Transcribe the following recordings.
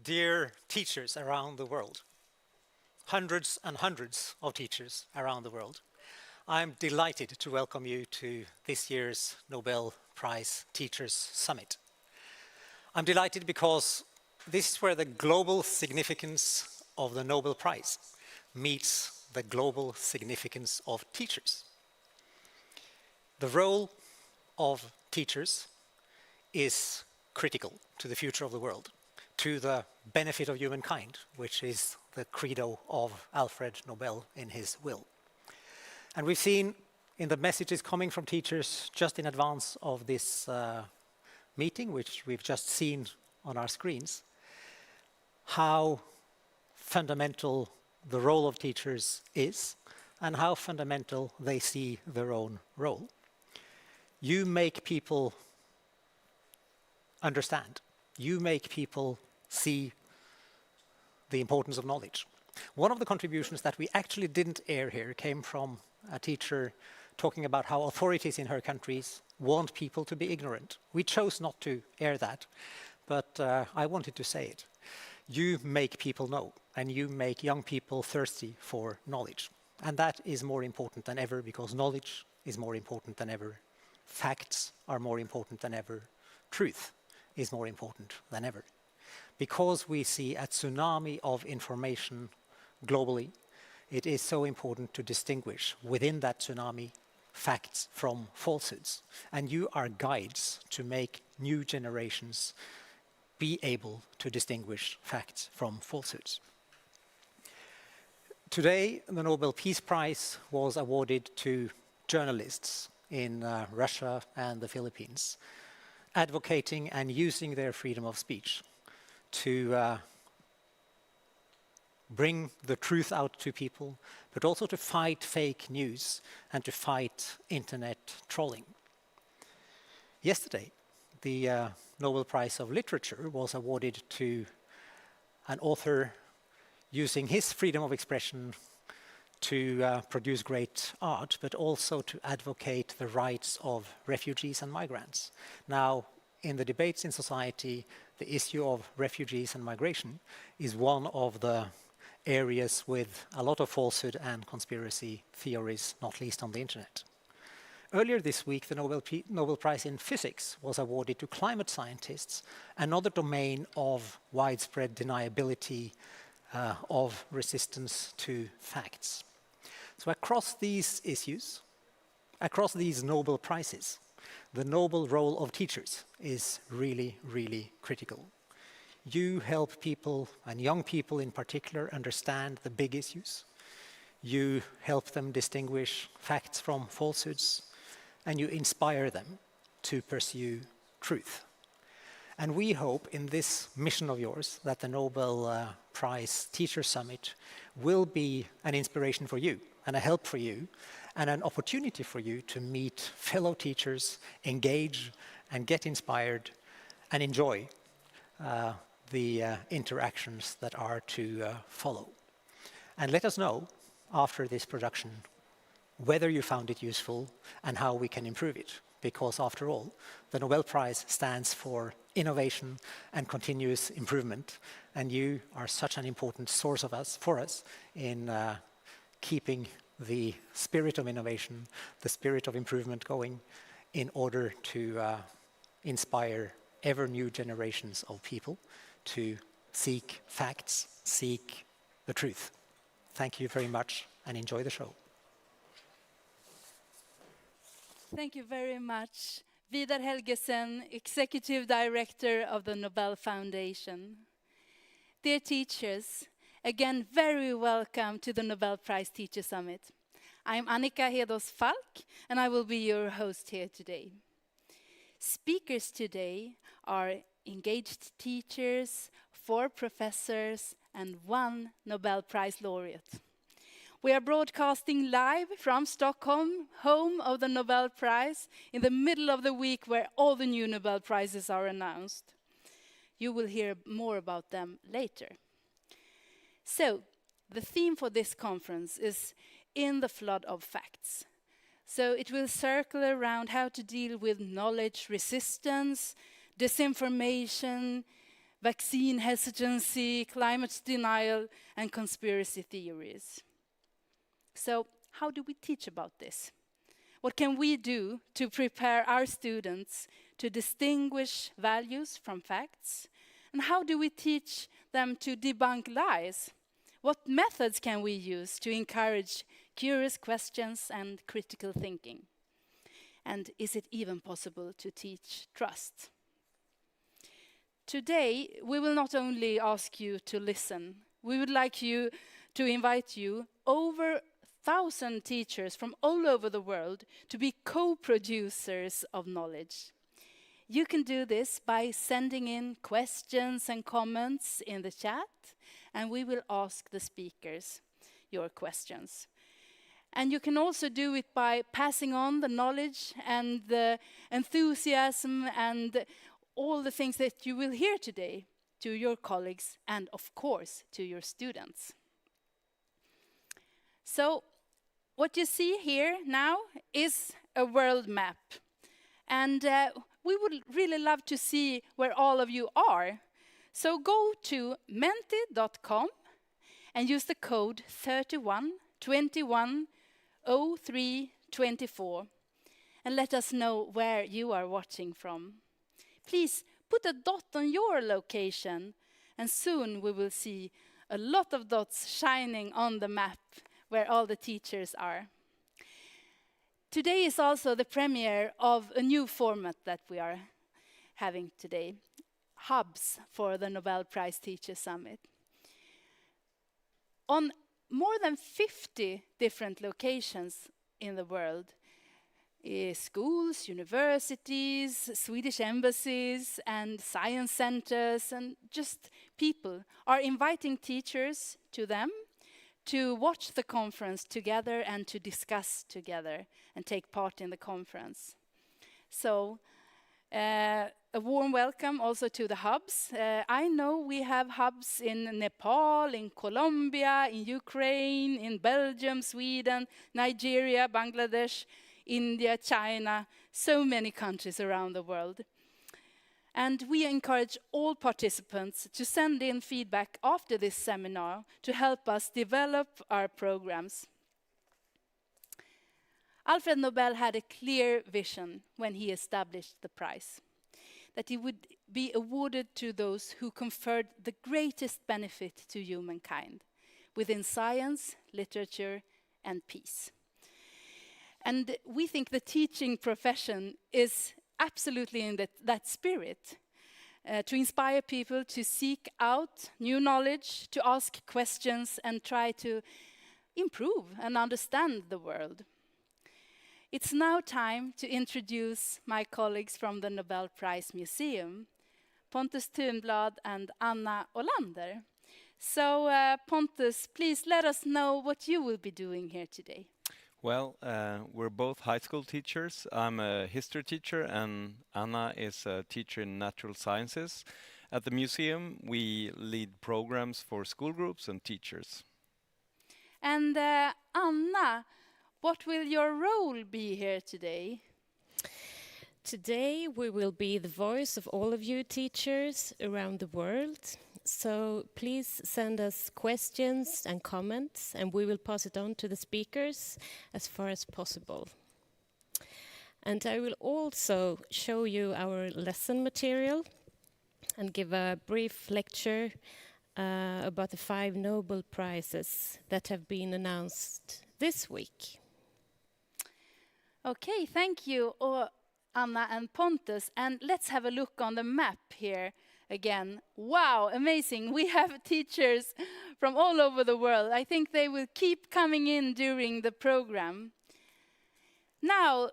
Dear teachers around the world, hundreds and hundreds of teachers around the world, I'm delighted to welcome you to this year's Nobel Prize Teachers Summit. I'm delighted because this is where the global significance of the Nobel Prize meets the global significance of teachers. The role of teachers is critical to the future of the world, to the benefit of humankind, which is the credo of Alfred Nobel in his will. And we've seen in the messages coming from teachers just in advance of this meeting, which we've just seen on our screens, how fundamental the role of teachers is and how fundamental they see their own role. You make people understand. You make people see the importance of knowledge. One of the contributions that we actually didn't air here came from a teacher talking about how authorities in her countries want people to be ignorant. We chose not to air that, but I wanted to say it. You make people know, and you make young people thirsty for knowledge. And that is more important than ever, because knowledge is more important than ever. Facts are more important than ever. Truth is more important than ever. Because we see a tsunami of information globally, it is so important to distinguish within that tsunami facts from falsehoods. And you are guides to make new generations be able to distinguish facts from falsehoods. Today, the Nobel Peace Prize was awarded to journalists in Russia and the Philippines, advocating and using their freedom of speech to bring the truth out to people, but also to fight fake news and to fight internet trolling. Yesterday, the Nobel Prize of Literature was awarded to an author using his freedom of expression to produce great art, but also to advocate the rights of refugees and migrants. Now, in the debates in society, the issue of refugees and migration is one of the areas with a lot of falsehood and conspiracy theories, not least on the internet. Earlier this week, the Nobel Prize in Physics was awarded to climate scientists, another domain of widespread deniability of resistance to facts. So across these issues, across these Nobel Prizes, the noble role of teachers is really, really critical. You help people, and young people in particular, understand the big issues. You help them distinguish facts from falsehoods, and you inspire them to pursue truth. And we hope in this mission of yours that the Nobel Prize Teacher Summit will be an inspiration for you and a help for you and an opportunity for you to meet fellow teachers, engage and get inspired and enjoy the interactions that are to follow. And let us know after this production whether you found it useful and how we can improve it. Because after all, the Nobel Prize stands for innovation and continuous improvement, and you are such an important source for us in keeping the spirit of innovation, the spirit of improvement going in order to inspire ever new generations of people to seek facts, seek the truth. Thank you very much and enjoy the show. Thank you very much, Vidar Helgesen, Executive Director of the Nobel Foundation. Dear teachers, again, very welcome to the Nobel Prize Teacher Summit. I'm Annika Hedås Falk, and I will be your host here today. Speakers today are engaged teachers, 4 professors, and 1 Nobel Prize laureate. We are broadcasting live from Stockholm, home of the Nobel Prize, in the middle of the week where all the new Nobel Prizes are announced. You will hear more about them later. So, the theme for this conference is In the Flood of Facts. So it will circle around how to deal with knowledge resistance, disinformation, vaccine hesitancy, climate denial, and conspiracy theories. So, how do we teach about this? What can we do to prepare our students to distinguish values from facts? And how do we teach them to debunk lies? What methods can we use to encourage curious questions and critical thinking? And is it even possible to teach trust? Today, we will not only ask you to listen, we would like to invite you, over 1,000 teachers from all over the world, to be co-producers of knowledge. You can do this by sending in questions and comments in the chat, and we will ask the speakers your questions. And you can also do it by passing on the knowledge and the enthusiasm and all the things that you will hear today to your colleagues and, of course, to your students. So, what you see here now is a world map. And we would really love to see where all of you are. So go to menti.com and use the code 31210324 and let us know where you are watching from. Please put a dot on your location, and soon we will see a lot of dots shining on the map where all the teachers are. Today is also the premiere of a new format that we are having today, hubs for the Nobel Prize Teacher Summit. On more than 50 different locations in the world, schools, universities, Swedish embassies, and science centers, and just people are inviting teachers to them to watch the conference together and to discuss together and take part in the conference. So, a warm welcome also to the hubs. I know we have hubs in Nepal, in Colombia, in Ukraine, in Belgium, Sweden, Nigeria, Bangladesh, India, China, so many countries around the world. And we encourage all participants to send in feedback after this seminar to help us develop our programs. Alfred Nobel had a clear vision when he established the prize, that it would be awarded to those who conferred the greatest benefit to humankind within science, literature, and peace. And we think the teaching profession is absolutely in that spirit, to inspire people to seek out new knowledge, to ask questions, and try to improve and understand the world. It's now time to introduce my colleagues from the Nobel Prize Museum, Pontus Thunblad and Anna Olander. So, Pontus, please let us know what you will be doing here today. Well, we're both high school teachers. I'm a history teacher and Anna is a teacher in natural sciences. At the museum, we lead programs for school groups and teachers. And Anna, what will your role be here today? Today we will be the voice of all of you teachers around the world. So please send us questions and comments, and we will pass it on to the speakers as far as possible. And I will also show you our lesson material and give a brief lecture about the 5 Nobel Prizes that have been announced this week. Okay, thank you, Anna and Pontus. And let's have a look on the map here. Again, wow, amazing. We have teachers from all over the world. I think they will keep coming in during the program. Now,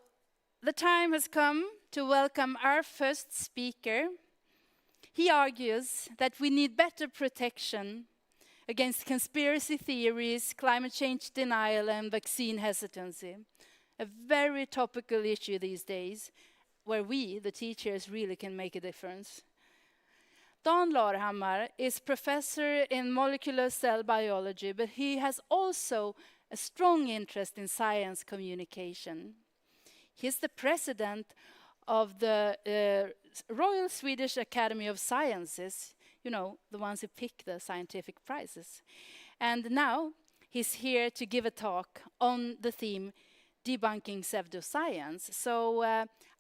the time has come to welcome our first speaker. He argues that we need better protection against conspiracy theories, climate change denial, and vaccine hesitancy. A very topical issue these days, where we, the teachers, really can make a difference. Dan Larhammar is professor in molecular cell biology, but he has also a strong interest in science communication. He's the president of the Royal Swedish Academy of Sciences. you know, the ones who pick the scientific prizes. And now he's here to give a talk on the theme debunking pseudoscience. So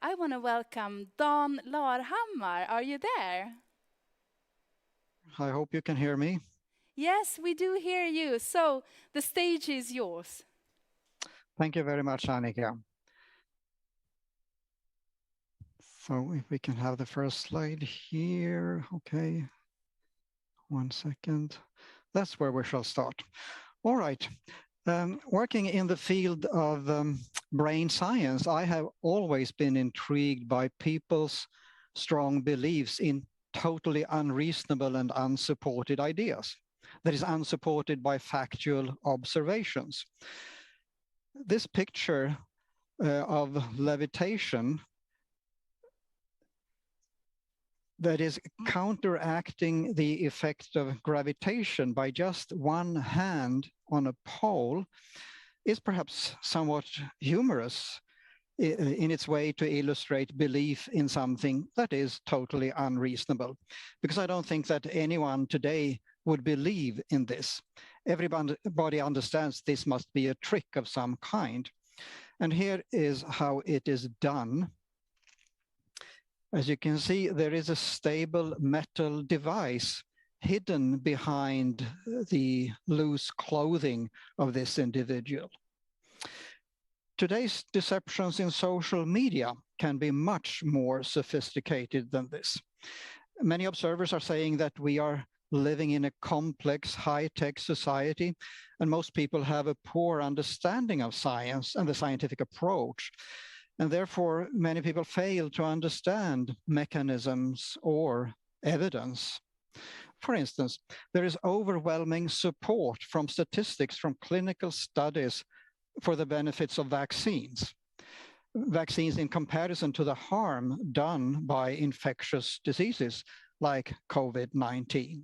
I want to welcome Dan Larhammar. Are you there? I hope you can hear me. Yes, we do hear you. So the stage is yours. Thank you very much, Annika. So if we can have the first slide here. Okay. 1 second. That's where we shall start. All right. Working in the field of brain science, I have always been intrigued by people's strong beliefs in totally unreasonable and unsupported ideas. That is, unsupported by factual observations. This picture of levitation that is counteracting the effect of gravitation by just one hand on a pole is perhaps somewhat humorous in its way to illustrate belief in something that is totally unreasonable. Because I don't think that anyone today would believe in this. Everybody understands this must be a trick of some kind. And here is how it is done. As you can see, there is a stable metal device hidden behind the loose clothing of this individual. Today's deceptions in social media can be much more sophisticated than this. Many observers are saying that we are living in a complex, high-tech society, and most people have a poor understanding of science and the scientific approach. And therefore, many people fail to understand mechanisms or evidence. For instance, there is overwhelming support from statistics from clinical studies for the benefits of vaccines. Vaccines in comparison to the harm done by infectious diseases like COVID-19.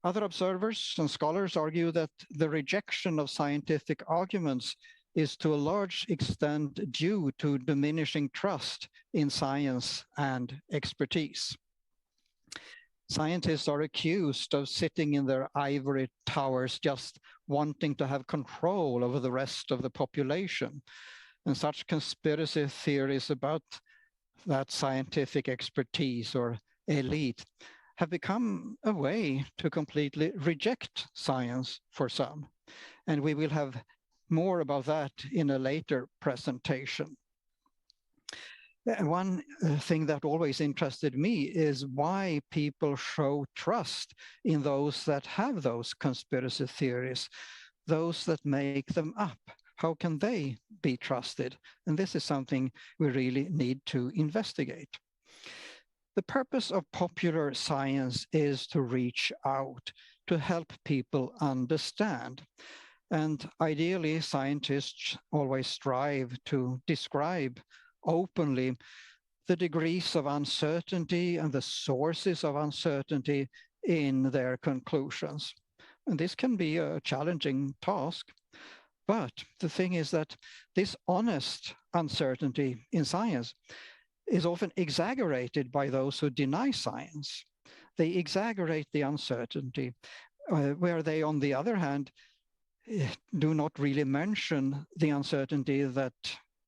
Other observers and scholars argue that the rejection of scientific arguments is to a large extent due to diminishing trust in science and expertise. Scientists are accused of sitting in their ivory towers just wanting to have control over the rest of the population. And such conspiracy theories about that scientific expertise or elite have become a way to completely reject science for some. And we will have more about that in a later presentation. One thing that always interested me is why people show trust in those that have those conspiracy theories, those that make them up. How can they be trusted? And this is something we really need to investigate. The purpose of popular science is to reach out, to help people understand. And ideally, scientists always strive to describe openly the degrees of uncertainty and the sources of uncertainty in their conclusions. And this can be a challenging task. But the thing is that this honest uncertainty in science is often exaggerated by those who deny science. They exaggerate the uncertainty, where they, on the other hand, do not really mention the uncertainty that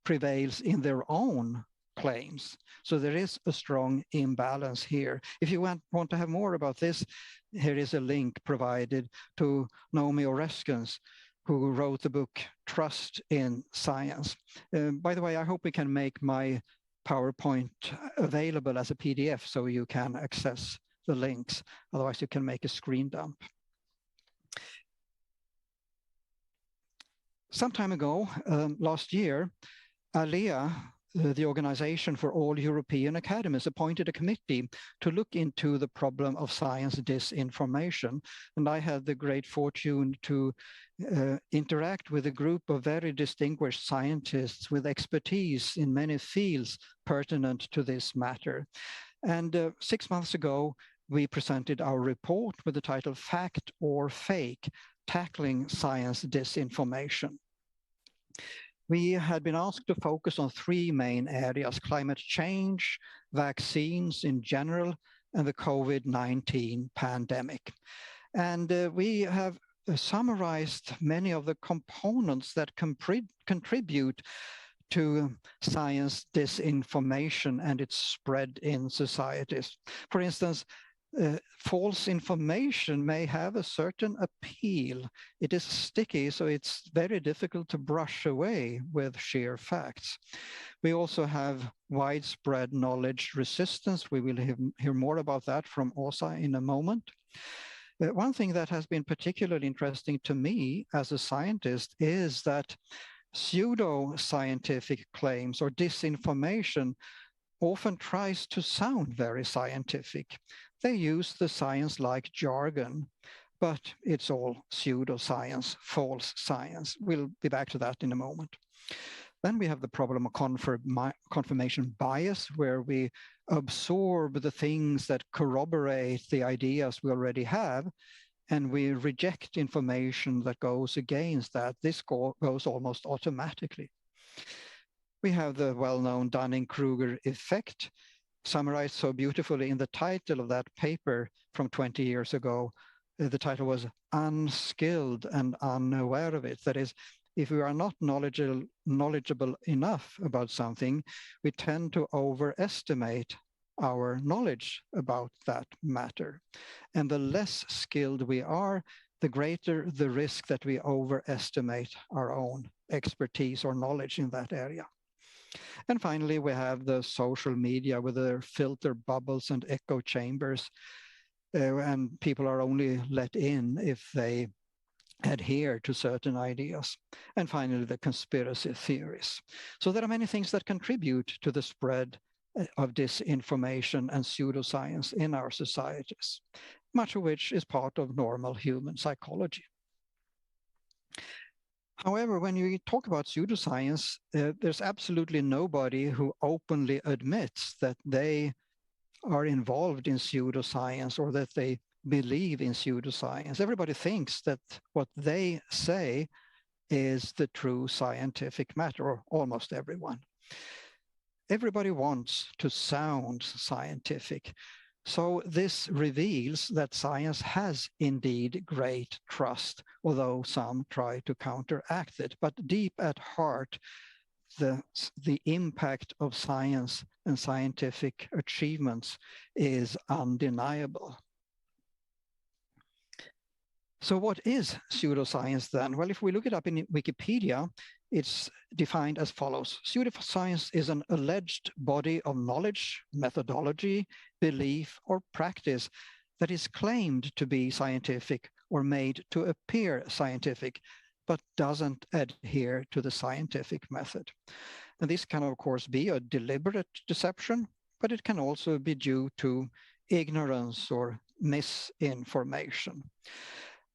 prevails in their own claims. So there is a strong imbalance here. If you want to have more about this, here is a link provided to Naomi Oreskes, who wrote the book Trust in Science. By the way, I hope we can make my PowerPoint available as a PDF so you can access the links. Otherwise, you can make a screen dump. Some time ago, last year, ALEA, the Organization for All European Academies, appointed a committee to look into the problem of science disinformation. And I had the great fortune to interact with a group of very distinguished scientists with expertise in many fields pertinent to this matter. And 6 months ago, we presented our report with the title Fact or Fake, Tackling Science Disinformation. We had been asked to focus on three main areas: climate change, vaccines in general, and the COVID-19 pandemic. And we have summarized many of the components that contribute to science disinformation and its spread in societies. For instance, false information may have a certain appeal. It is sticky, so it's very difficult to brush away with sheer facts. We also have widespread knowledge resistance. We will hear more about that from Åsa in a moment. One thing that has been particularly interesting to me as a scientist is that pseudo-scientific claims or disinformation often tries to sound very scientific. They use the science-like jargon, but it's all pseudoscience, false science. We'll be back to that in a moment. Then we have the problem of confirmation bias, where we absorb the things that corroborate the ideas we already have, and we reject information that goes against that. This goes almost automatically. We have the well-known Dunning-Kruger effect, summarized so beautifully in the title of that paper from 20 years ago. The title was Unskilled and Unaware of It. That is, if we are not knowledgeable enough about something, we tend to overestimate our knowledge about that matter. And the less skilled we are, the greater the risk that we overestimate our own expertise or knowledge in that area. And finally, we have the social media with their filter bubbles and echo chambers, and people are only let in if they adhere to certain ideas. And finally, the conspiracy theories. So there are many things that contribute to the spread of disinformation and pseudoscience in our societies, much of which is part of normal human psychology. However, when you talk about pseudoscience, there's absolutely nobody who openly admits that they are involved in pseudoscience or that they believe in pseudoscience. Everybody thinks that what they say is the true scientific matter, or almost everyone. Everybody wants to sound scientific. So this reveals that science has indeed great trust, although some try to counteract it. But deep at heart, the impact of science and scientific achievements is undeniable. So what is pseudoscience then? Well, if we look it up in Wikipedia, it's defined as follows. Pseudoscience is an alleged body of knowledge, methodology, belief, or practice that is claimed to be scientific or made to appear scientific, but doesn't adhere to the scientific method. And this can, of course, be a deliberate deception, but it can also be due to ignorance or misinformation.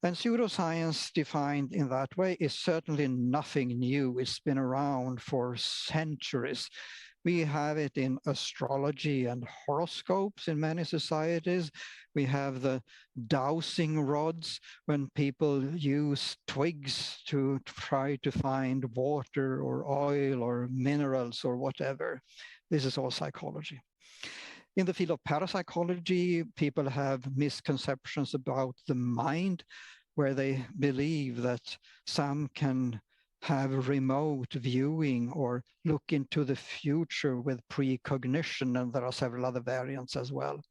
And pseudoscience defined in that way is certainly nothing new. It's been around for centuries. We have it in astrology and horoscopes in many societies. We have the dowsing rods when people use twigs to try to find water or oil or minerals or whatever. This is all psychology. In the field of parapsychology, people have misconceptions about the mind, where they believe that some can have remote viewing or look into the future with precognition, and there are several other variants as well.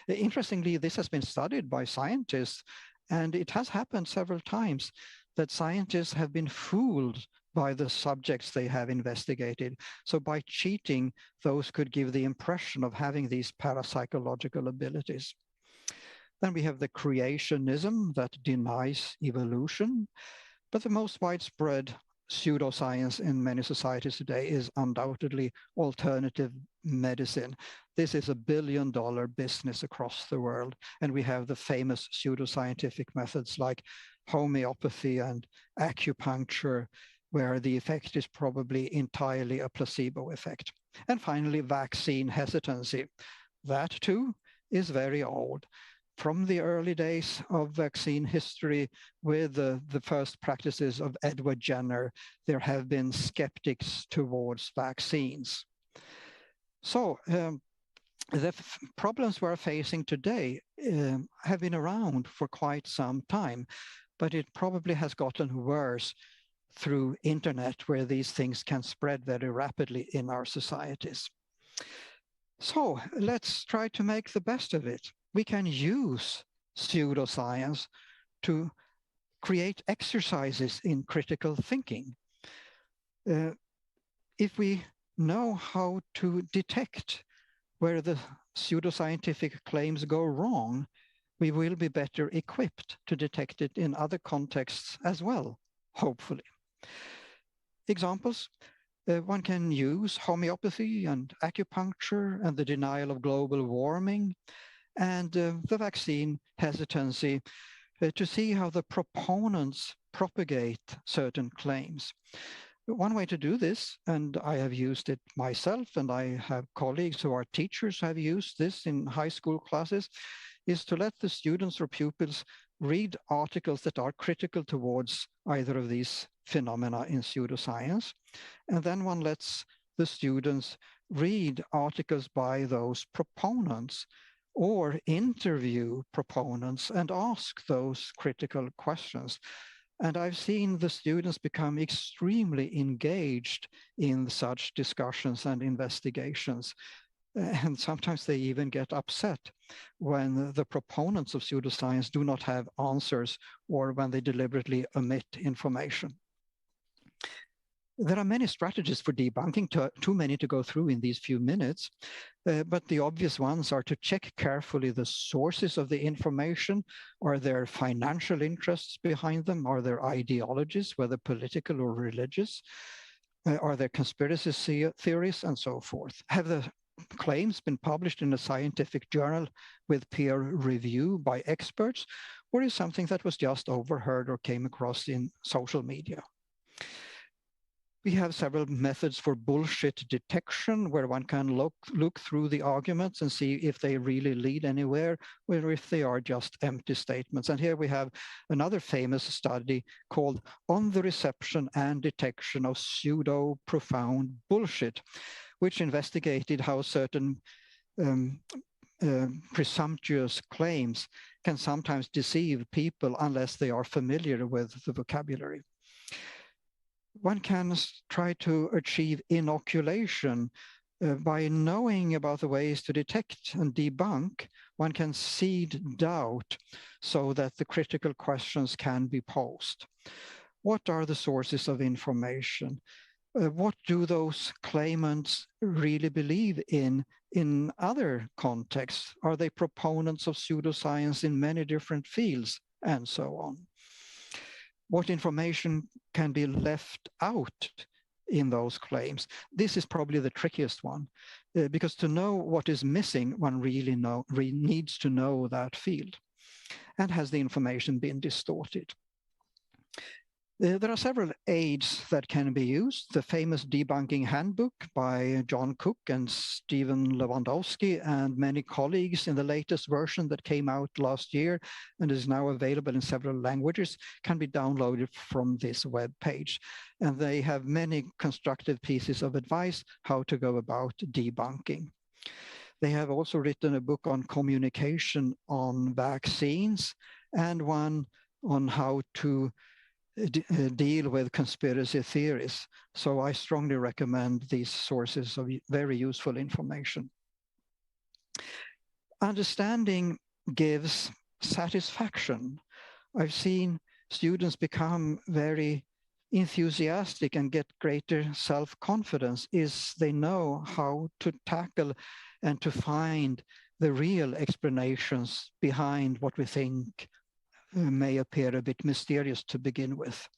Interestingly, this has been studied by scientists, and it has happened several times that scientists have been fooled by the subjects they have investigated. So by cheating, those could give the impression of having these parapsychological abilities. Then we have the creationism that denies evolution, but the most widespread pseudoscience in many societies today is undoubtedly alternative medicine. This is a billion-dollar business across the world, and we have the famous pseudoscientific methods like homeopathy and acupuncture, where the effect is probably entirely a placebo effect. And finally, vaccine hesitancy. That too is very old. From the early days of vaccine history with the first practices of Edward Jenner, there have been skeptics towards vaccines. So The problems we're facing today have been around for quite some time, but it probably has gotten worse through internet, where these things can spread very rapidly in our societies. So let's try to make the best of it. We can use pseudoscience to create exercises in critical thinking. If we know how to detect where the pseudoscientific claims go wrong, we will be better equipped to detect it in other contexts as well, hopefully. Examples, one can use homeopathy and acupuncture and the denial of global warming and the vaccine hesitancy to see how the proponents propagate certain claims. One way to do this, and I have used it myself, and I have colleagues who are teachers who have used this in high school classes, is to let the students or pupils read articles that are critical towards either of these phenomena in pseudoscience. And then one lets the students read articles by those proponents or interview proponents and ask those critical questions. And I've seen the students become extremely engaged in such discussions and investigations. And sometimes they even get upset when the proponents of pseudoscience do not have answers or when they deliberately omit information. There are many strategies for debunking, too many to go through in these few minutes, but the obvious ones are to check carefully the sources of the information. Are there financial interests behind them? Are there ideologies, whether political or religious? Are there conspiracy theories and so forth? Have the claims been published in a scientific journal with peer review by experts, or is something that was just overheard or came across in social media? We have several methods for bullshit detection, where one can look through the arguments and see if they really lead anywhere, or if they are just empty statements. And here we have another famous study called On the Reception and Detection of Pseudo-Profound Bullshit, which investigated how certain presumptuous claims can sometimes deceive people unless they are familiar with the vocabulary. One can try to achieve inoculation by knowing about the ways to detect and debunk. One can seed doubt so that the critical questions can be posed. What are the sources of information? What do those claimants really believe in other contexts? Are they proponents of pseudoscience in many different fields, and so on? What information can be left out in those claims? This is probably the trickiest one, because to know what is missing, one really needs to know that field. And has the information been distorted? There are several aids that can be used. The famous debunking handbook by John Cook and Stephen Lewandowski and many colleagues in the latest version that came out last year and is now available in several languages can be downloaded from this web page. And they have many constructive pieces of advice how to go about debunking. They have also written a book on communication on vaccines and one on how to deal with conspiracy theories. So I strongly recommend these sources of very useful information. Understanding gives satisfaction. I've seen students become very enthusiastic and get greater self-confidence is they know how to tackle and to find the real explanations behind what we think may appear a bit mysterious to begin with.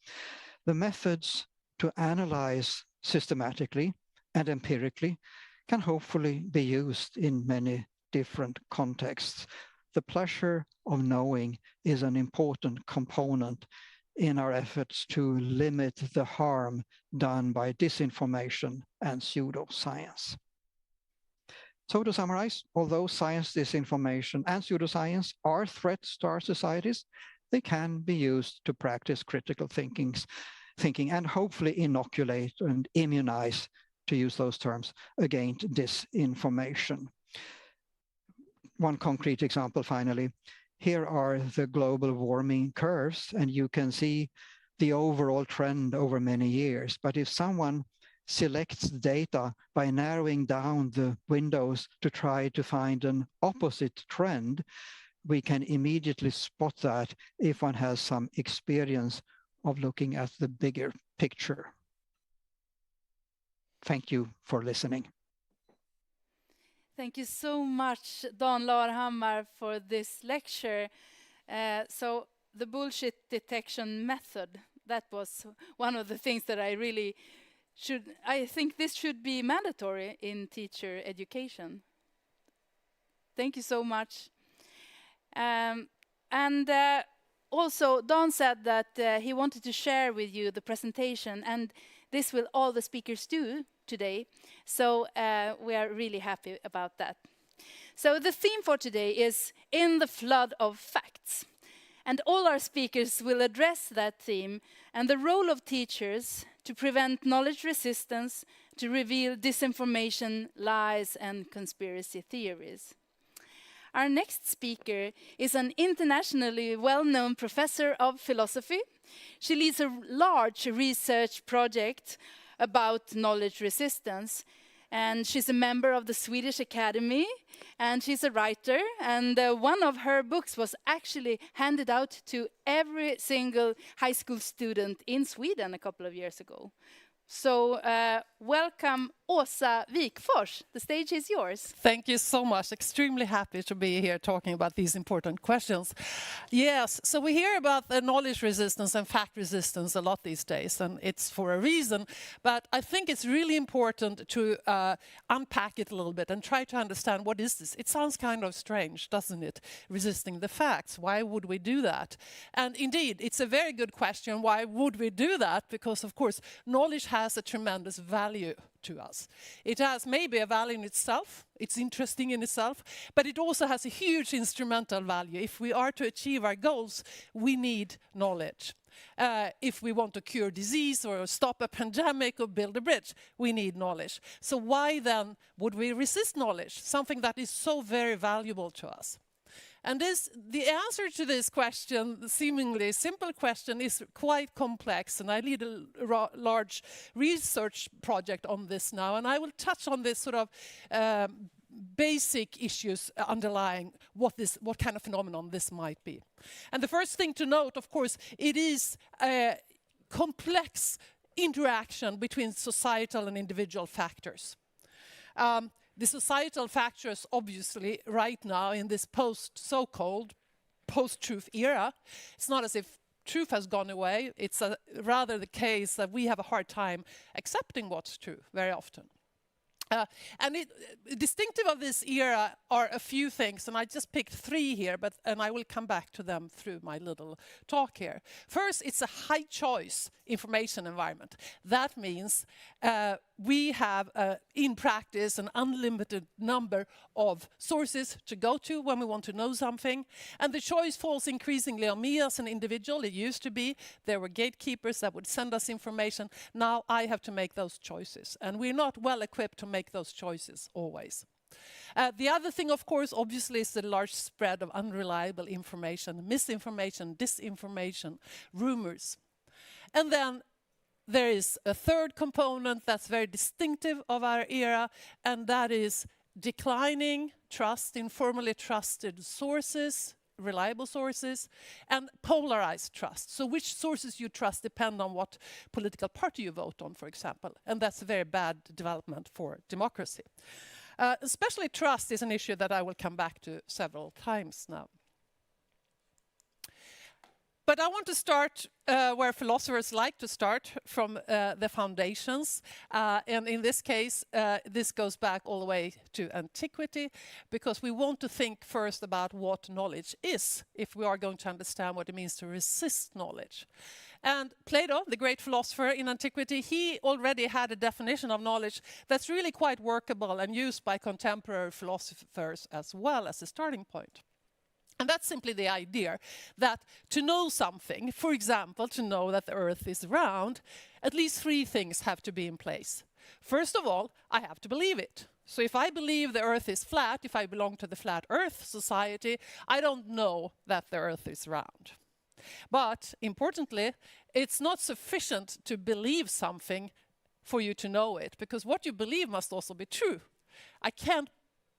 The methods to analyze systematically and empirically can hopefully be used in many different contexts. The pleasure of knowing is an important component in our efforts to limit the harm done by disinformation and pseudoscience. So to summarize, although science, disinformation, and pseudoscience are threats to our societies, they can be used to practice critical thinking and hopefully inoculate and immunize, to use those terms, against disinformation. one concrete example finally. Here are the global warming curves, and you can see the overall trend over many years. But if someone selects data by narrowing down the windows to try to find an opposite trend, we can immediately spot that if one has some experience of looking at the bigger picture. Thank you for listening. Thank you so much, Dan Larhammar, for this lecture. So the bullshit detection method, that was one of the things that I think this should be mandatory in teacher education. Thank you so much. Also, Dan said that he wanted to share with you the presentation, and this will all the speakers do today. So we are really happy about that. So the theme for today is In the Flood of Facts. And all our speakers will address that theme and the role of teachers to prevent knowledge resistance, to reveal disinformation, lies, and conspiracy theories. Our next speaker is an internationally well-known professor of philosophy. She leads a large research project about knowledge resistance. And she's a member of the Swedish Academy, and she's a writer. And one of her books was actually handed out to every single high school student in Sweden a couple of years ago. So welcome, Åsa Wikforss. The stage is yours. Thank you so much. Extremely happy to be here talking about these important questions. Yes, so we hear about the knowledge resistance and fact resistance a lot these days, and it's for a reason. But I think it's really important to unpack it a little bit and try to understand what is this. It sounds kind of strange, doesn't it? Resisting the facts. Why would we do that? And indeed, it's a very good question. Why would we do that? Because, of course, knowledge has a tremendous value to us. It has maybe a value in itself, it's interesting in itself, but it also has a huge instrumental value. If we are to achieve our goals, we need knowledge. If we want to cure disease or stop a pandemic or build a bridge, we need knowledge. So why then would we resist knowledge, something that is so very valuable to us? And the answer to this question, the seemingly simple question, is quite complex. And I lead a large research project on this now. And I will touch on this sort of basic issues underlying what kind of phenomenon this might be. And the first thing to note, of course, it is a complex interaction between societal and individual factors. The societal factors, obviously, right now in this so-called post-truth era, it's not as if truth has gone away. It's rather the case that we have a hard time accepting what's true very often. Distinctive of this era are a few things, and I just picked three here, and I will come back to them through my little talk here. First, it's a high-choice information environment. That means we have, in practice, an unlimited number of sources to go to when we want to know something, and the choice falls increasingly on me as an individual. It used to be there were gatekeepers that would send us information. Now I have to make those choices, and we're not well equipped to make those choices always. The other thing, of course, obviously, is the large spread of unreliable information, misinformation, disinformation, rumors. And then there is a third component that's very distinctive of our era, and that is declining trust in formally trusted sources, reliable sources, and polarized trust. So which sources you trust depend on what political party you vote on, for example. And that's a very bad development for democracy. Especially trust is an issue that I will come back to several times now. But I want to start where philosophers like to start, from the foundations. And in this case, this goes back all the way to antiquity, because we want to think first about what knowledge is, if we are going to understand what it means to resist knowledge. And Plato, the great philosopher in antiquity, he already had a definition of knowledge that's really quite workable and used by contemporary philosophers as well as a starting point. And that's simply the idea that to know something, for example, to know that the Earth is round, at least three things have to be in place. First of all, I have to believe it. So if I believe the Earth is flat, if I belong to the flat Earth society, I don't know that the Earth is round. But importantly, it's not sufficient to believe something for you to know it, because what you believe must also be true. I can't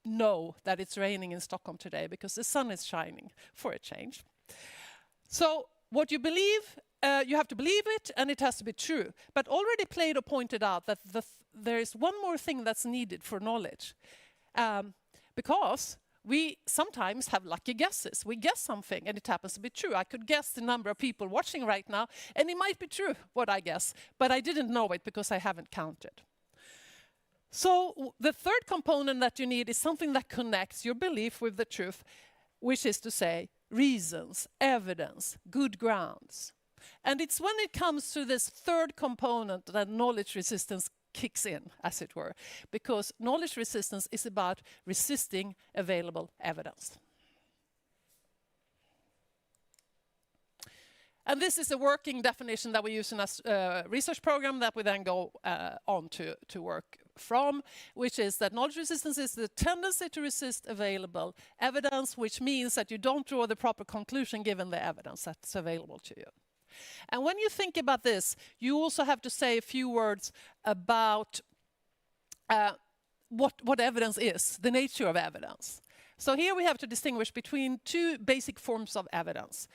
know that it's raining in Stockholm today because the sun is shining, for a change. So what you believe, you have to believe it, and it has to be true. But already Plato pointed out that there is one more thing that's needed for knowledge. Because we sometimes have lucky guesses. We guess something and it happens to be true. I could guess the number of people watching right now, and it might be true what I guess, but I didn't know it because I haven't counted. So the third component that you need is something that connects your belief with the truth, which is to say reasons, evidence, good grounds. And it's when it comes to this third component that knowledge resistance kicks in, as it were, because knowledge resistance is about resisting available evidence. And this is a working definition that we use in a research program that we then go on to work from, which is that knowledge resistance is the tendency to resist available evidence, which means that you don't draw the proper conclusion given the evidence that's available to you. And when you think about this, you also have to say a few words about what evidence is, the nature of evidence. So here we have to distinguish between two basic forms of evidence.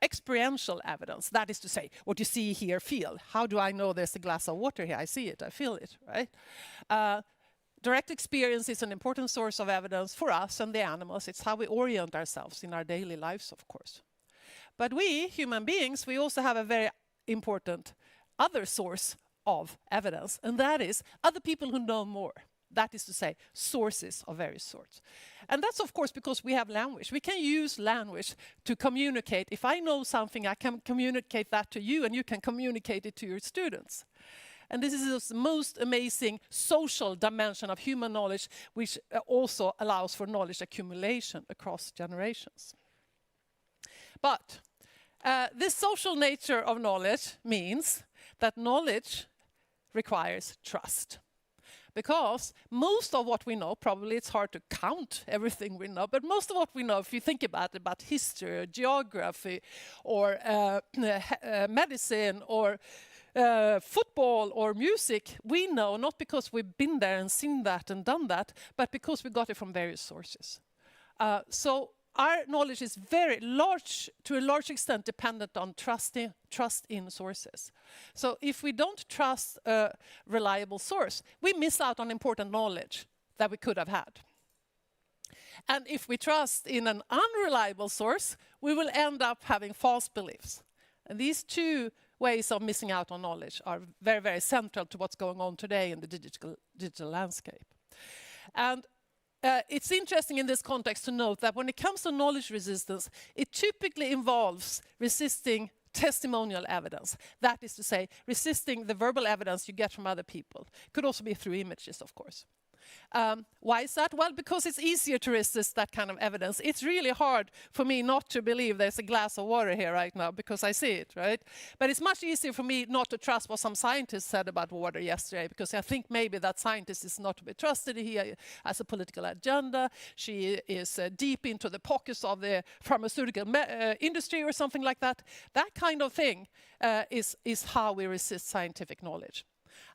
Experiential evidence, that is to say, what you see, hear, feel. How do I know there's a glass of water here? I see it, I feel it, right? Direct experience is an important source of evidence for us and the animals. It's how we orient ourselves in our daily lives, of course. But we, human beings, we also have a very important other source of evidence, and that is other people who know more. That is to say, sources of various sorts. And that's, of course, because we have language. We can use language to communicate. If I know something, I can communicate that to you, and you can communicate it to your students. And this is the most amazing social dimension of human knowledge, which also allows for knowledge accumulation across generations. But this social nature of knowledge means that knowledge requires trust. Because most of what we know, probably it's hard to count everything we know, but most of what we know, if you think about it, about history, or geography, or medicine, or football, or music, we know not because we've been there and seen that and done that, but because we got it from various sources. So our knowledge is very large, to a large extent, dependent on trust in sources. So if we don't trust a reliable source, we miss out on important knowledge that we could have had. And if we trust in an unreliable source, we will end up having false beliefs. And these two ways of missing out on knowledge are very, very central to what's going on today in the digital landscape. And it's interesting in this context to note that when it comes to knowledge resistance, it typically involves resisting testimonial evidence. That is to say, resisting the verbal evidence you get from other people. It could also be through images, of course. Why is that? Well, because it's easier to resist that kind of evidence. It's really hard for me not to believe there's a glass of water here right now because I see it, right? But it's much easier for me not to trust what some scientist said about water yesterday, because I think maybe that scientist is not to be trusted. He has a political agenda. She is deep into the pockets of the pharmaceutical industry or something like that. That kind of thing is how we resist scientific knowledge.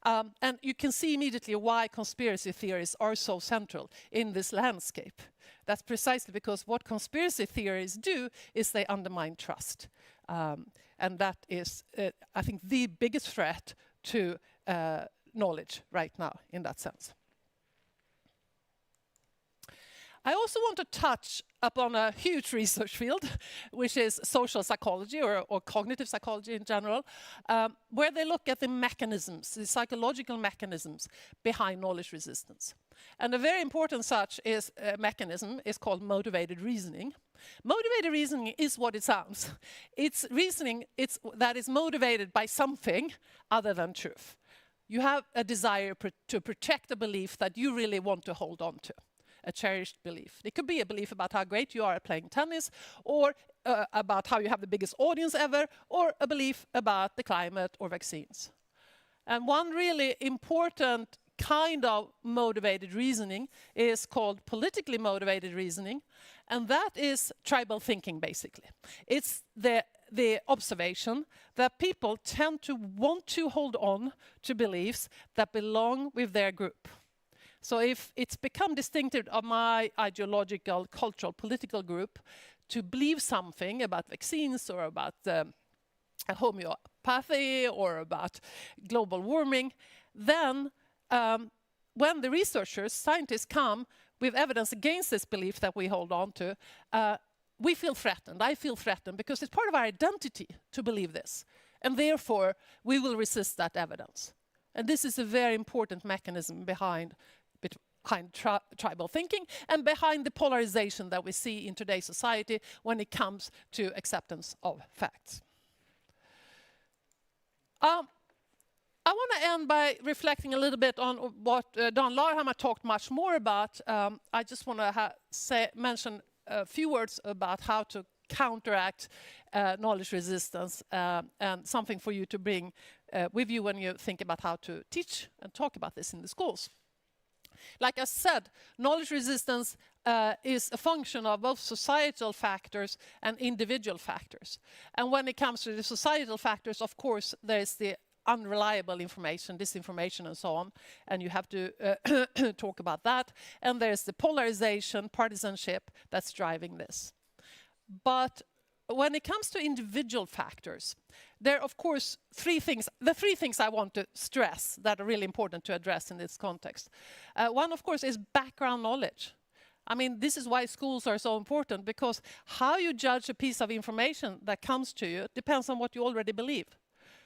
And you can see immediately why conspiracy theories are so central in this landscape. That's precisely because what conspiracy theories do is they undermine trust. And that is, I think, the biggest threat to knowledge right now in that sense. I also want to touch upon a huge research field, which is social psychology or cognitive psychology in general, where they look at the mechanisms, the psychological mechanisms behind knowledge resistance. And a very important such mechanism is called motivated reasoning. Motivated reasoning is what it sounds. It's reasoning that is motivated by something other than truth. You have a desire to protect a belief that you really want to hold on to. A cherished belief. It could be a belief about how great you are at playing tennis, or about how you have the biggest audience ever, or a belief about the climate or vaccines. And one really important kind of motivated reasoning is called politically motivated reasoning, and that is tribal thinking, basically. It's the observation that people tend to want to hold on to beliefs that belong with their group. So if it's become distinctive of my ideological, cultural, political group to believe something about vaccines or about homeopathy or about global warming, then when the researchers, scientists come with evidence against this belief that we hold on to, we feel threatened. I feel threatened because it's part of our identity to believe this. And therefore, we will resist that evidence. And this is a very important mechanism behind tribal thinking and behind the polarization that we see in today's society when it comes to acceptance of facts. I want to end by reflecting a little bit on what Don Larhammar talked much more about. I just want to mention a few words about how to counteract knowledge resistance and something for you to bring with you when you think about how to teach and talk about this in the schools. Like I said, knowledge resistance is a function of both societal factors and individual factors. And when it comes to the societal factors, of course, there's the unreliable information, disinformation and so on, and you have to talk about that. And there's the polarization, partisanship that's driving this. But when it comes to individual factors, there are, of course, three things. The three things I want to stress that are really important to address in this context. One, of course, is background knowledge. I mean, this is why schools are so important, because how you judge a piece of information that comes to you depends on what you already believe.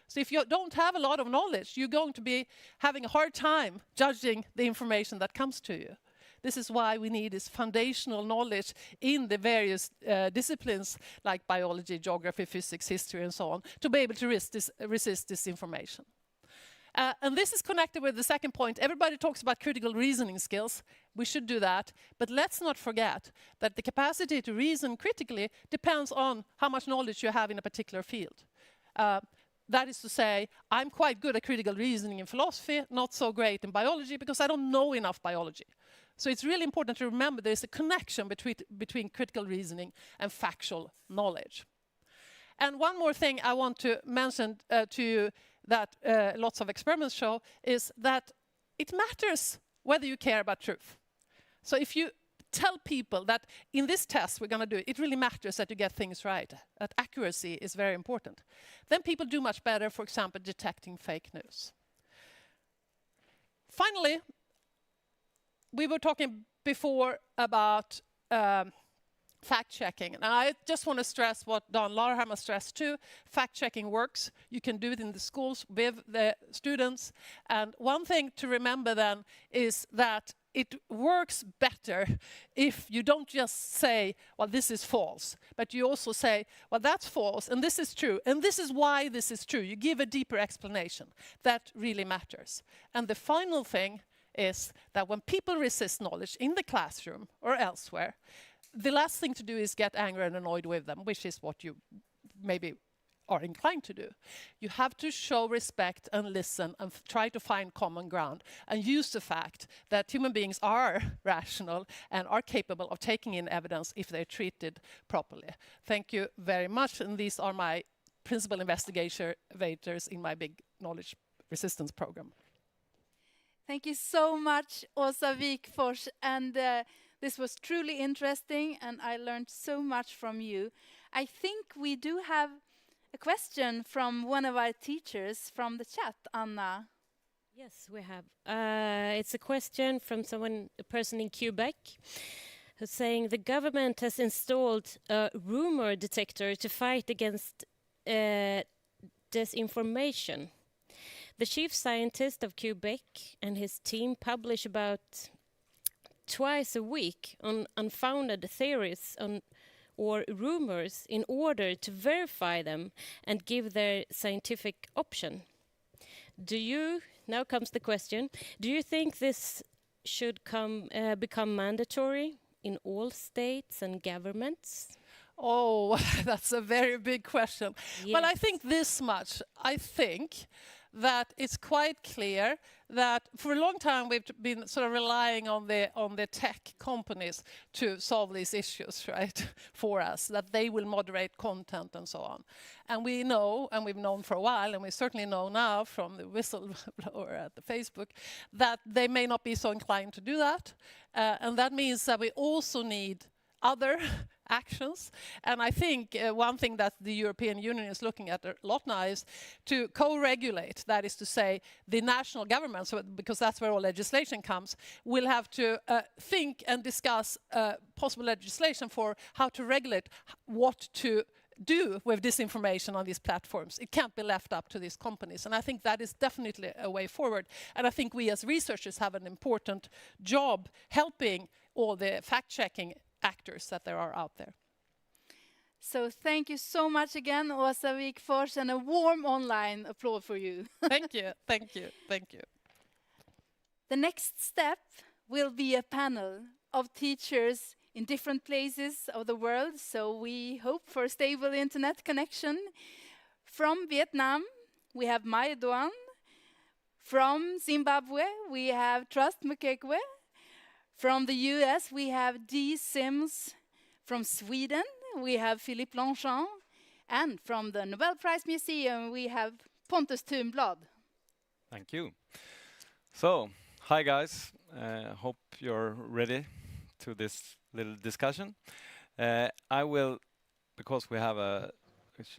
So if you don't have a lot of knowledge, you're going to be having a hard time judging the information that comes to you. This is why we need this foundational knowledge in the various disciplines like biology, geography, physics, history, and so on, to be able to resist this information. And this is connected with the second point. Everybody talks about critical reasoning skills. We should do that. But let's not forget that the capacity to reason critically depends on how much knowledge you have in a particular field. That is to say, I'm quite good at critical reasoning in philosophy, not so great in biology, because I don't know enough biology. So it's really important to remember there's a connection between critical reasoning and factual knowledge. And one more thing I want to mention to you that lots of experiments show is that it matters whether you care about truth. So if you tell people that in this test we're going to do, it really matters that you get things right, that accuracy is very important, then people do much better, for example, detecting fake news. Finally, we were talking before about fact-checking. And I just want to stress what Don Larhammar stressed too. Fact-checking works. You can do it in the schools with the students. And one thing to remember then is that it works better if you don't just say, well, this is false, but you also say, well, that's false, and this is true, and this is why this is true. You give a deeper explanation. That really matters. And the final thing is that when people resist knowledge in the classroom or elsewhere, the last thing to do is get angry and annoyed with them, which is what you maybe are inclined to do. You have to show respect and listen and try to find common ground and use the fact that human beings are rational and are capable of taking in evidence if they're treated properly. Thank you very much, and these are my principal investigators in my big knowledge resistance program. Thank you so much, Åsa Wikforss, and this was truly interesting, and I learned so much from you. I think we do have a question from one of our teachers from the chat, Anna. Yes, we have. It's a question from a person in Quebec, who's saying the government has installed a rumor detector to fight against disinformation. The chief scientist of Quebec and his team publish about twice a week on unfounded theories or rumors in order to verify them and give their scientific option. Now comes the question, do you think this should become mandatory in all states and governments? Oh, that's a very big question. Yes. Well, I think this much. I think that it's quite clear that for a long time we've been sort of relying on the tech companies to solve these issues, right, for us, that they will moderate content and so on. And we know, and we've known for a while, and we certainly know now from the whistleblower at the Facebook, that they may not be so inclined to do that. And that means that we also need other actions. And I think one thing that the European Union is looking at a lot now is to co-regulate. That is to say, the national governments, because that's where all legislation comes, will have to think and discuss possible legislation for how to regulate what to do with disinformation on these platforms. It can't be left up to these companies. And I think that is definitely a way forward. And I think we as researchers have an important job helping all the fact-checking actors that there are out there. So thank you so much again, Åsa Wikforss, and a warm online applause for you. Thank you, thank you, thank you. The next step will be a panel of teachers in different places of the world, so we hope for a stable internet connection. From Vietnam, we have Mai Duan. From Zimbabwe, we have Trust Mukekwe. From the US, we have Dee Sims. From Sweden, we have Philippe Longchamps. And from the Nobel Prize Museum, we have Pontus Thunblad. Thank you. So, hi guys. Hope you're ready to this little discussion. I will, because we have a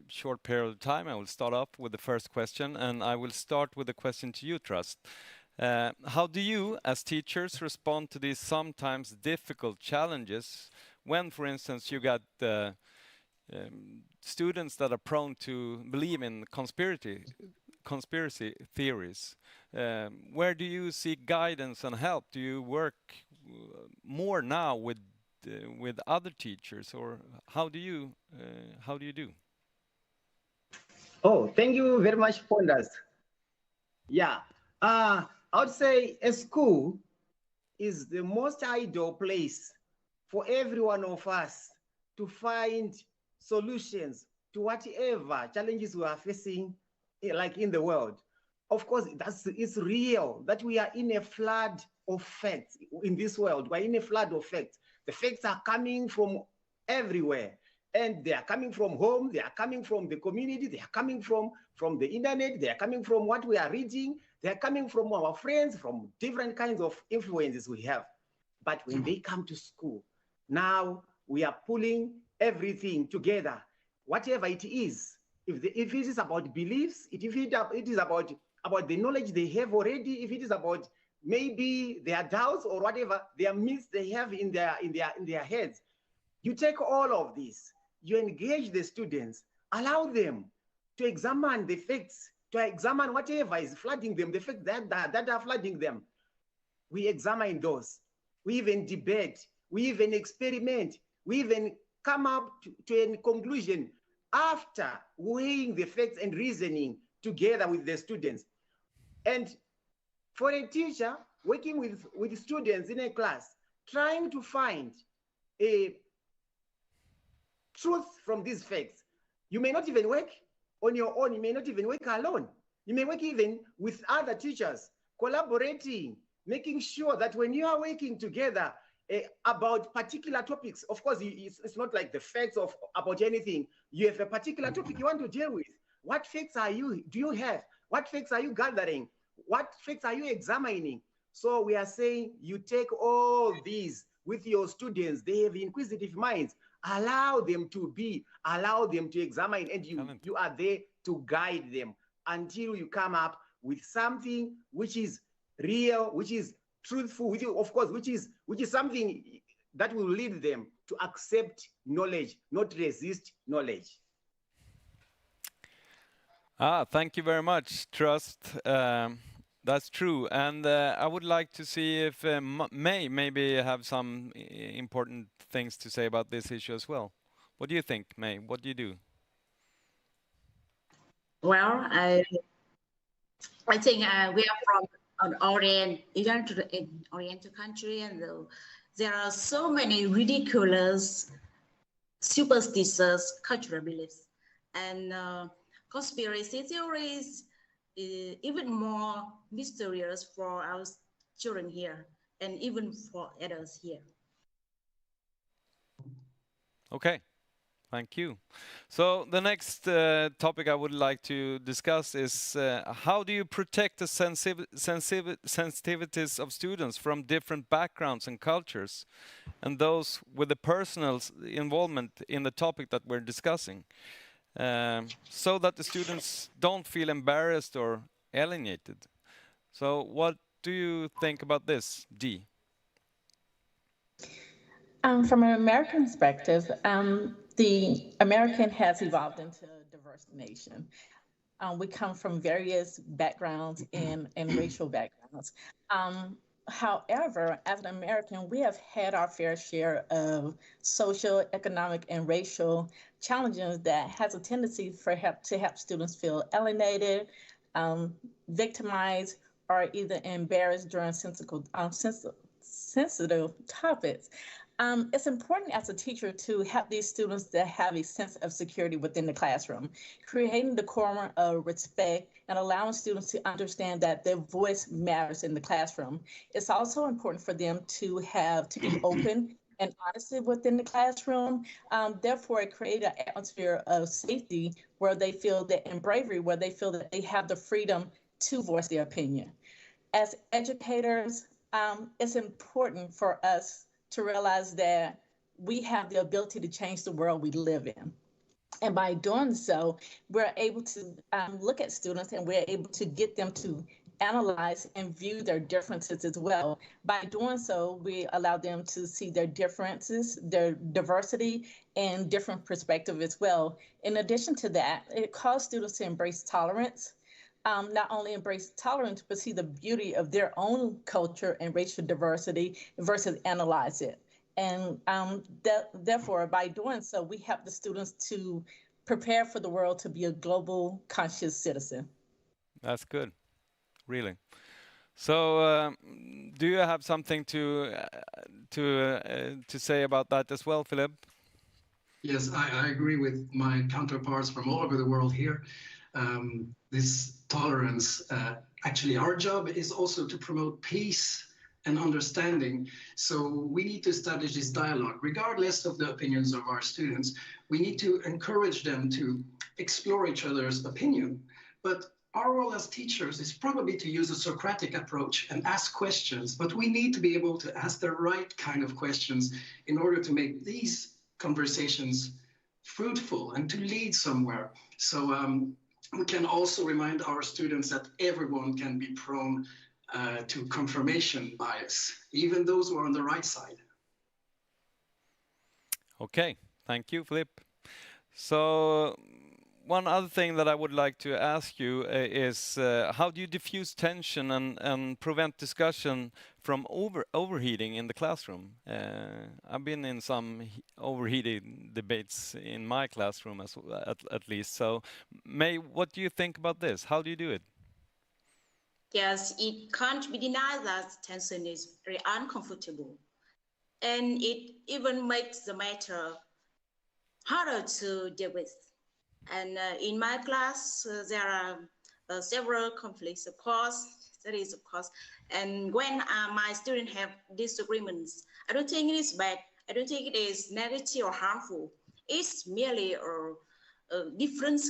short period of time, I will start off with the first question, and I will start with a question to you, Trust. How do you, as teachers, respond to these sometimes difficult challenges when, for instance, you got students that are prone to believe in conspiracy theories? Where do you seek guidance and help? Do you work more now with other teachers, or how do you do? Oh, thank you very much, Pontus. Yeah, I would say a school is the most ideal place for every one of us to find solutions to whatever challenges we are facing, like in the world. Of course, it's real that we are in a flood of facts in this world. We're in a flood of facts. The facts are coming from everywhere. And they are coming from home, they are coming from the community, they are coming from the internet, they are coming from what we are reading, they are coming from our friends, from different kinds of influences we have. But when they come to school, now we are pulling everything together, whatever it is. If it is about beliefs, if it is about the knowledge they have already, if it is about maybe their doubts or whatever, their myths they have in their heads, you take all of this. You engage the students, allow them to examine the facts, to examine whatever is flooding them, the facts that are flooding them. We examine those. We even debate. We even experiment. We even come up to a conclusion after weighing the facts and reasoning together with the students. And for a teacher working with students in a class, trying to find a truth from these facts. You may not even work on your own. You may not even work alone. You may work even with other teachers, collaborating, making sure that when you are working together about particular topics, of course, it's not like the facts about anything. You have a particular topic you want to deal with. What facts do you have? What facts are you gathering? What facts are you examining? So we are saying you take all these with your students. They have inquisitive minds. Allow them to examine, and you are there to guide them until you come up with something which is real, which is truthful, which is something that will lead them to accept knowledge, not resist knowledge. Thank you very much, Trust. That's true, and I would like to see if May maybe have some important things to say about this issue as well. What do you think, May? What do you do? Well, I think we are from an Oriental country, and there are so many ridiculous, superstitious cultural beliefs, and conspiracy theories even more mysterious for our children here and even for adults here. Okay, thank you. So the next topic I would like to discuss is how do you protect the sensitivities of students from different backgrounds and cultures, and those with the personal involvement in the topic that we're discussing, so that the students don't feel embarrassed or alienated. So what do you think about this, Dee? From an American perspective, the American has evolved into a diverse nation. We come from various backgrounds and racial backgrounds. However, as an American, we have had our fair share of social, economic, and racial challenges that has a tendency to help students feel alienated, victimized, or either embarrassed during sensitive topics. It's important as a teacher to help these students to have a sense of security within the classroom, creating the decorum of respect and allowing students to understand that their voice matters in the classroom. It's also important for them to be open and honest within the classroom. Therefore, it creates an atmosphere of safety where they feel that, and bravery, where they feel that they have the freedom to voice their opinion. As educators, it's important for us to realize that we have the ability to change the world we live in. And by doing so, we're able to look at students and we're able to get them to analyze and view their differences as well. By doing so, we allow them to see their differences, their diversity, and different perspective as well. In addition to that, it calls students to embrace tolerance. Not only embrace tolerance, but see the beauty of their own culture and racial diversity versus analyze it. And therefore, by doing so, we help the students to prepare for the world to be a global conscious citizen. That's good, really. So, do you have something to say about that as well, Philippe? Yes, I agree with my counterparts from all over the world here. This tolerance, actually our job is also to promote peace and understanding. So we need to establish this dialogue, regardless of the opinions of our students. We need to encourage them to explore each other's opinion. But our role as teachers is probably to use a Socratic approach and ask questions, but we need to be able to ask the right kind of questions in order to make these conversations fruitful and to lead somewhere. So we can also remind our students that everyone can be prone to confirmation bias, even those who are on the right side. Okay, thank you, Philippe. So one other thing that I would like to ask you is how do you diffuse tension and prevent discussion from overheating in the classroom? I've been in some overheated debates in my classroom at least. So what do you think about this? How do you do it? Yes, it can't be denied that tension is very uncomfortable. And it even makes the matter harder to deal with. And in my class, there are several conflicts, of course, and when my students have disagreements, I don't think it is bad. I don't think it is negative or harmful. It's merely different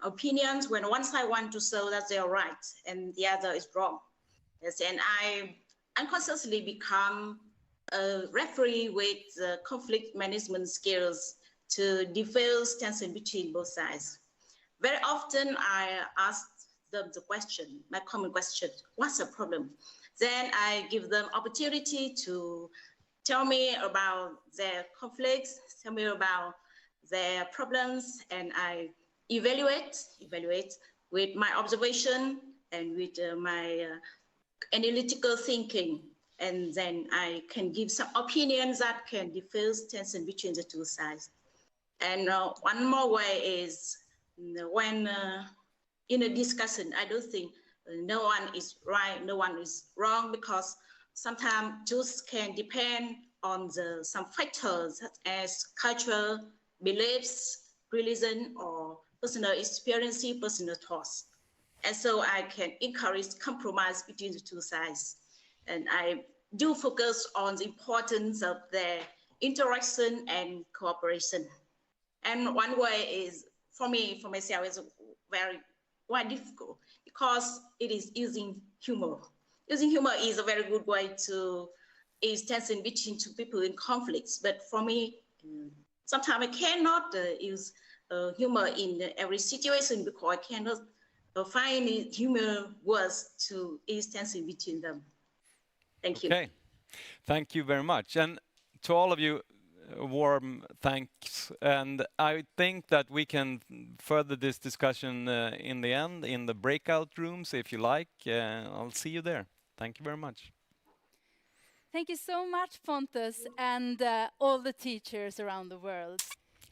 opinions when one side wants to show that they are right and the other is wrong. Yes, and I unconsciously become a referee with conflict management skills to diffuse tension between both sides. Very often I ask them the question, my common question, what's the problem? Then I give them opportunity to tell me about their conflicts, tell me about their problems, and I evaluate with my observation and with my analytical thinking. And then I can give some opinions that can diffuse tension between the two sides. And one more way is when in a discussion, I don't think no one is right, no one is wrong, because sometimes truth can depend on some factors such as cultural beliefs, religion, or personal experience, personal thoughts. And so I can encourage compromise between the two sides. And I do focus on the importance of their interaction and cooperation. And one way is, for myself, is very quite difficult because it is using humor. Using humor is a very good way to ease tension between two people in conflicts. But for me, sometimes I cannot use humor in every situation because I cannot find humor words to ease tension between them. Thank you. Okay, thank you very much. And to all of you, a warm thanks. And I think that we can further this discussion in the end in the breakout rooms, if you like. I'll see you there. Thank you very much. Thank you so much, Pontus, and all the teachers around the world.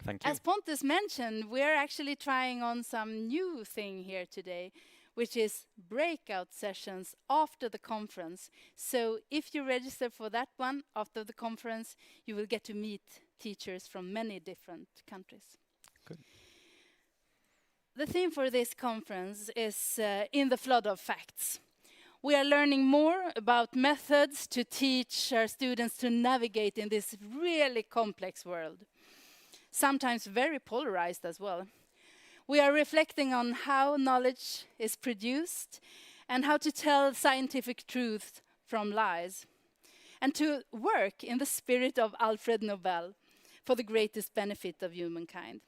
Thank you. As Pontus mentioned, we're actually trying on some new thing here today, which is breakout sessions after the conference. So if you register for that one after the conference, you will get to meet teachers from many different countries. Good. The theme for this conference is In the Flood of Facts. We are learning more about methods to teach our students to navigate in this really complex world, sometimes very polarized as well. We are reflecting on how knowledge is produced and how to tell scientific truth from lies, and to work in the spirit of Alfred Nobel for the greatest benefit of humankind.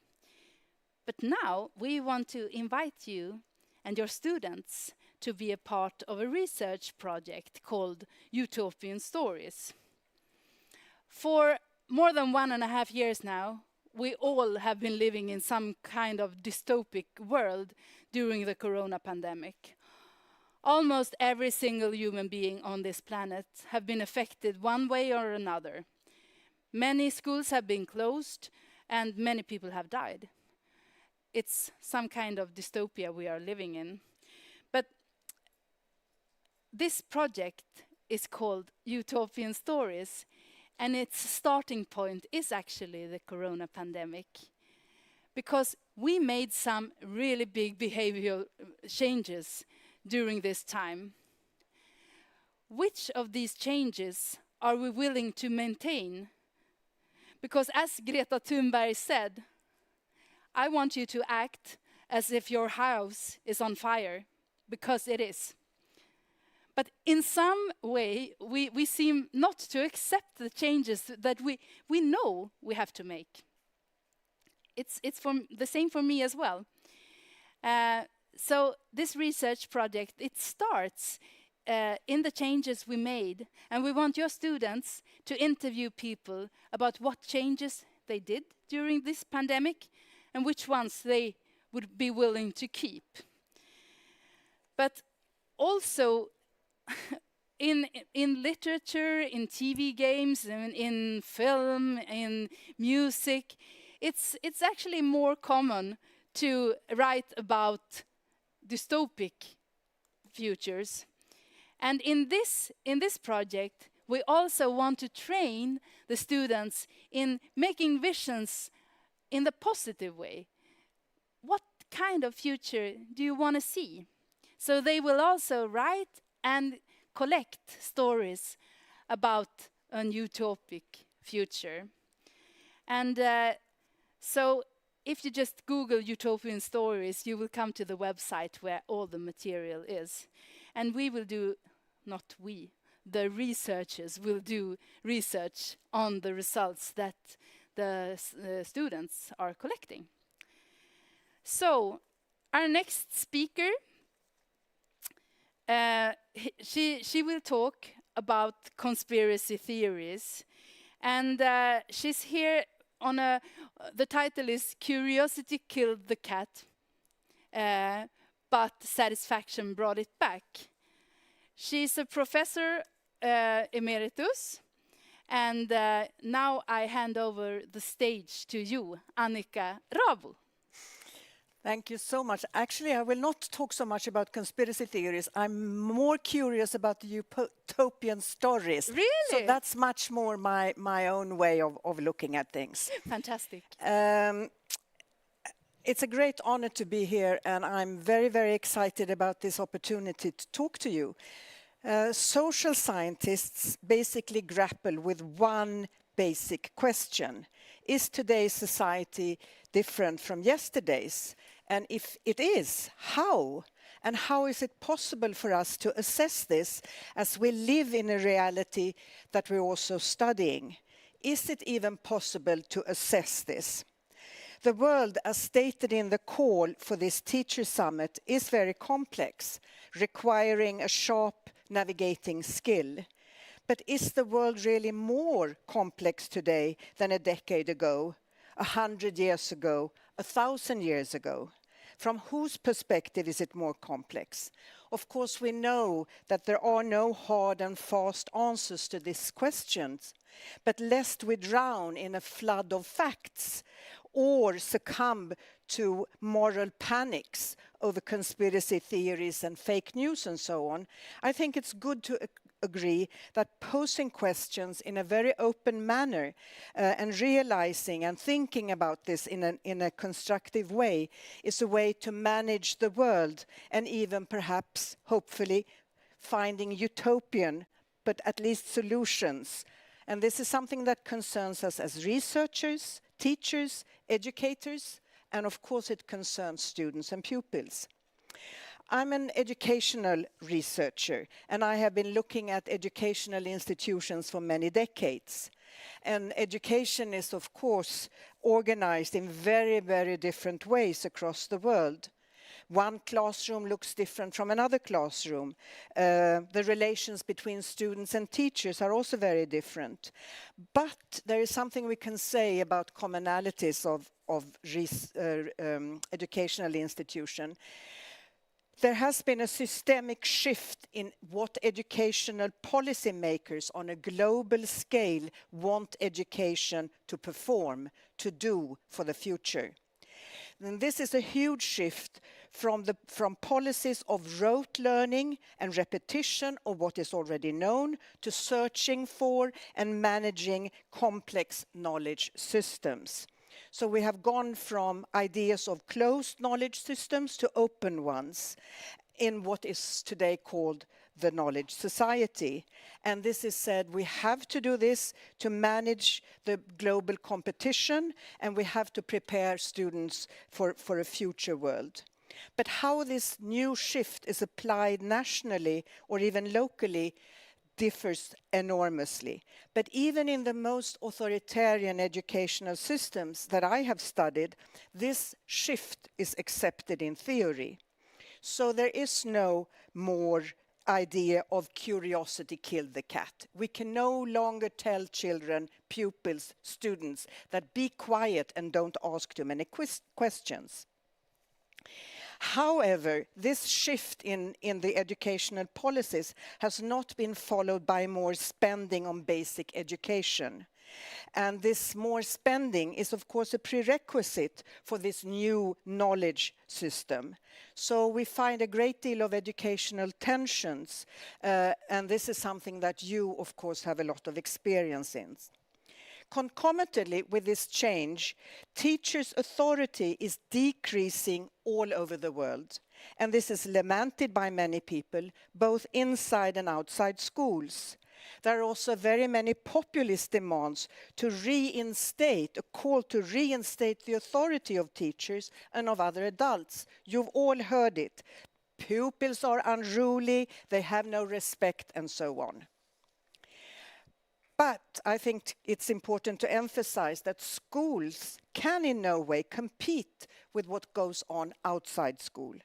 But now we want to invite you and your students to be a part of a research project called Utopian Stories. For more than 1.5 years now, we all have been living in some kind of dystopic world during the corona pandemic. Almost every single human being on this planet have been affected one way or another. Many schools have been closed and many people have died. It's some kind of dystopia we are living in. But this project is called Utopian Stories, and its starting point is actually the corona pandemic. Because we made some really big behavioral changes during this time. Which of these changes are we willing to maintain? Because as Greta Thunberg said, I want you to act as if your house is on fire, because it is. But in some way, we seem not to accept the changes that we know we have to make. It's the same for me as well. So this research project, it starts in the changes we made, and we want your students to interview people about what changes they did during this pandemic and which ones they would be willing to keep. But also in literature, in TV games, in film, in music, it's actually more common to write about dystopic futures. And in this project, we also want to train the students in making visions in the positive way. What kind of future do you want to see? So they will also write and collect stories about an utopic future. And so if you just Google Utopian Stories, you will come to the website where all the material is. And we will do, not we, the researchers will do research on the results that the students are collecting. So our next speaker, she will talk about conspiracy theories, and she's here on the title is Curiosity Killed the Cat, but Satisfaction Brought It Back. She's a professor emeritus, and now I hand over the stage to you, Annika Rabo. Thank you so much. Actually, I will not talk so much about conspiracy theories. I'm more curious about the utopian stories. Really? So that's much more my own way of looking at things. Fantastic. It's a great honor to be here, and I'm very, very excited about this opportunity to talk to you. Social scientists basically grapple with one basic question. Is today's society different from yesterday's? And if it is, how? And how is it possible for us to assess this as we live in a reality that we're also studying? Is it even possible to assess this? The world, as stated in the call for this Teacher Summit, is very complex, requiring a sharp navigating skill. But is the world really more complex today than a decade ago, 100 years ago, 1,000 years ago? From whose perspective is it more complex? Of course, we know that there are no hard and fast answers to these questions, but lest we drown in a flood of facts or succumb to moral panics over conspiracy theories and fake news and so on, I think it's good to agree that posing questions in a very open manner and realizing and thinking about this in a constructive way is a way to manage the world and even perhaps, hopefully, finding utopian, but at least solutions. And this is something that concerns us as researchers, teachers, educators, and of course it concerns students and pupils. I'm an educational researcher, and I have been looking at educational institutions for many decades. And education is, of course, organized in very, very different ways across the world. One classroom looks different from another classroom. The relations between students and teachers are also very different. But there is something we can say about commonalities of educational institution. There has been a systemic shift in what educational policymakers on a global scale want education to perform, to do for the future. And this is a huge shift from policies of rote learning and repetition of what is already known to searching for and managing complex knowledge systems. So we have gone from ideas of closed knowledge systems to open ones in what is today called the knowledge society. And this is said, we have to do this to manage the global competition, and we have to prepare students for a future world. But how this new shift is applied nationally or even locally differs enormously. But even in the most authoritarian educational systems that I have studied, this shift is accepted in theory. So there is no more idea of curiosity killed the cat. We can no longer tell children, pupils, students that be quiet and don't ask too many questions. However, this shift in the educational policies has not been followed by more spending on basic education. And this more spending is, of course, a prerequisite for this new knowledge system. So we find a great deal of educational tensions, and this is something that you, of course, have a lot of experience in. Concomitantly with this change, teachers' authority is decreasing all over the world. And this is lamented by many people, both inside and outside schools. There are also very many populist demands to reinstate, a call to reinstate the authority of teachers and of other adults. You've all heard it. Pupils are unruly, they have no respect, and so on. But I think it's important to emphasize that schools can in no way compete with what goes on outside school.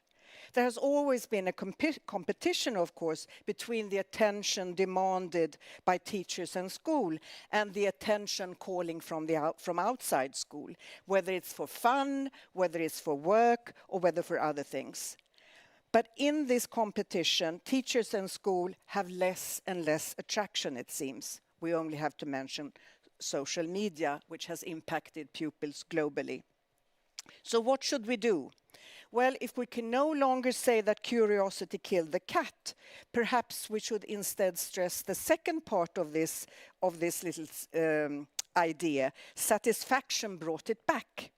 There has always been a competition, of course, between the attention demanded by teachers and school and the attention calling from outside school, whether it's for fun, whether it's for work, or whether for other things. But in this competition, teachers and school have less and less attraction, it seems. We only have to mention social media, which has impacted pupils globally. So what should we do? Well, if we can no longer say that curiosity killed the cat, perhaps we should instead stress the second part of this little idea. Satisfaction brought it back.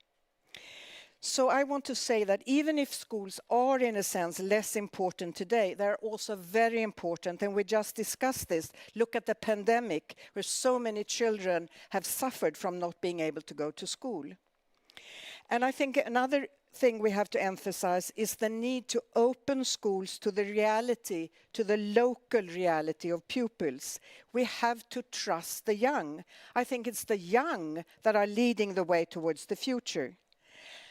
So I want to say that even if schools are, in a sense, less important today, they're also very important. And we just discussed this. Look at the pandemic, where so many children have suffered from not being able to go to school. And I think another thing we have to emphasize is the need to open schools to the reality, to the local reality of pupils. We have to trust the young. I think it's the young that are leading the way towards the future.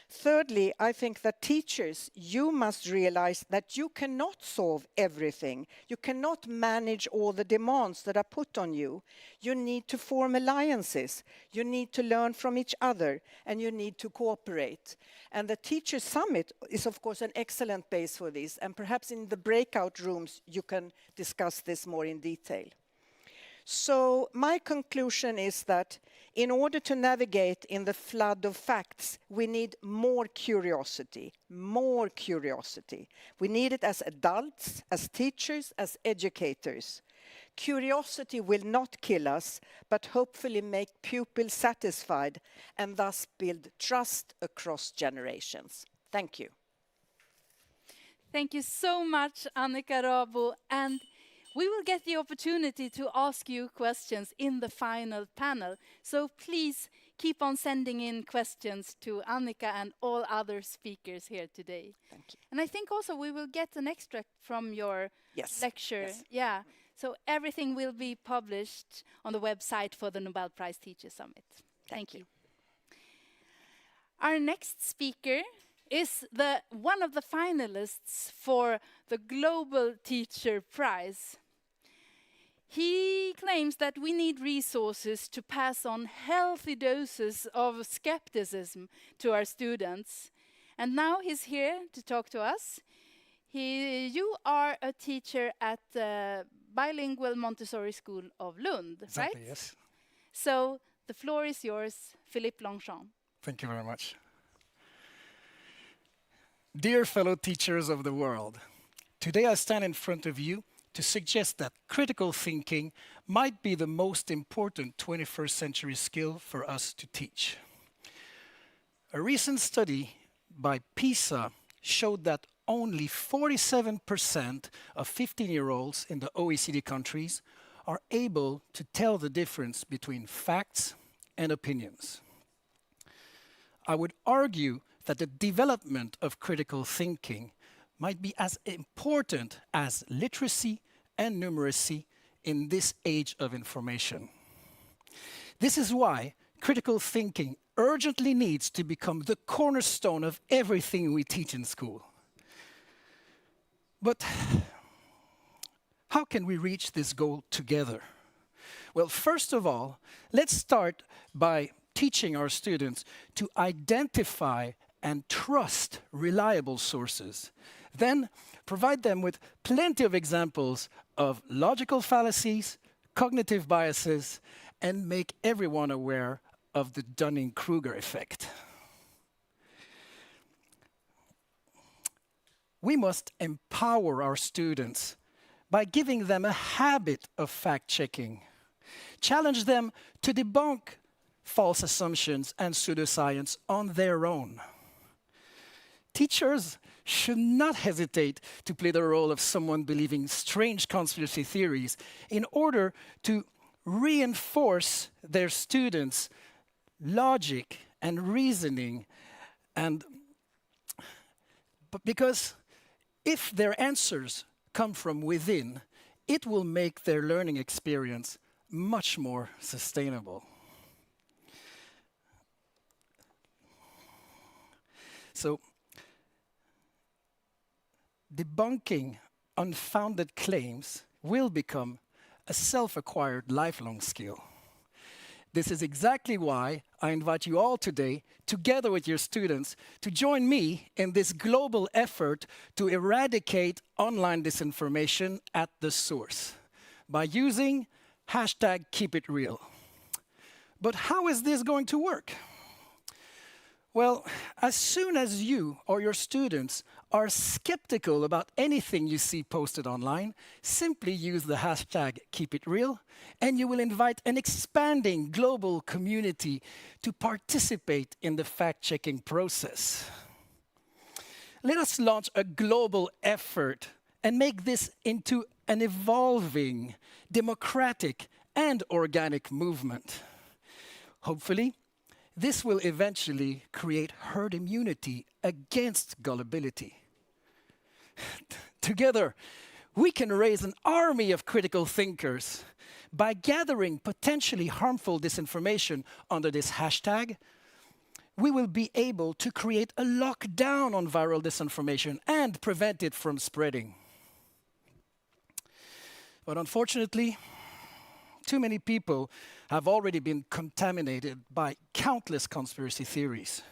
Thirdly, I think that teachers, you must realize that you cannot solve everything. You cannot manage all the demands that are put on you. You need to form alliances. You need to learn from each other, and you need to cooperate. And the Teacher Summit is, of course, an excellent base for this. And perhaps in the breakout rooms, you can discuss this more in detail. So my conclusion is that in order to navigate in the flood of facts, we need more curiosity, more curiosity. We need it as adults, as teachers, as educators. Curiosity will not kill us, but hopefully make pupils satisfied and thus build trust across generations. Thank you. Thank you so much, Annika, Rabo, and we will get the opportunity to ask you questions in the final panel. So please keep on sending in questions to Annika and all other speakers here today. Thank you. And I think also we will get an extract from your lecture. Yes. Yeah. So everything will be published on the website for the Nobel Prize Teacher Summit. Thank you. Our next speaker is one of the finalists for the Global Teacher Prize. He claims that we need resources to pass on healthy doses of skepticism to our students. And now he's here to talk to us. You are a teacher at the bilingual Montessori School of Lund, exactly, right? Yes. So the floor is yours, Philippe Longchamps. Thank you very much. Dear fellow teachers of the world, today I stand in front of you to suggest that critical thinking might be the most important 21st century skill for us to teach. A recent study by PISA showed that only 47% of 15-year-olds in the OECD countries are able to tell the difference between facts and opinions. I would argue that the development of critical thinking might be as important as literacy and numeracy in this age of information. This is why critical thinking urgently needs to become the cornerstone of everything we teach in school. But how can we reach this goal together? Well, first of all, let's start by teaching our students to identify and trust reliable sources. Then provide them with plenty of examples of logical fallacies, cognitive biases, and make everyone aware of the Dunning-Kruger effect. We must empower our students by giving them a habit of fact-checking. Challenge them to debunk false assumptions and pseudoscience on their own. Teachers should not hesitate to play the role of someone believing strange conspiracy theories in order to reinforce their students' logic and reasoning, because if their answers come from within, it will make their learning experience much more sustainable. So, debunking unfounded claims will become a self-acquired lifelong skill. This is exactly why I invite you all today, together with your students, to join me in this global effort to eradicate online disinformation at the source by using #KeepItReal. But how is this going to work? Well, as soon as you or your students are skeptical about anything you see posted online, simply use the hashtag #KeepItReal, and you will invite an expanding global community to participate in the fact-checking process. Let us launch a global effort and make this into an evolving, democratic, and organic movement. Hopefully, this will eventually create herd immunity against gullibility. Together, we can raise an army of critical thinkers by gathering potentially harmful disinformation under this hashtag. We will be able to create a lockdown on viral disinformation and prevent it from spreading. But unfortunately, too many people have already been contaminated by countless conspiracy theories.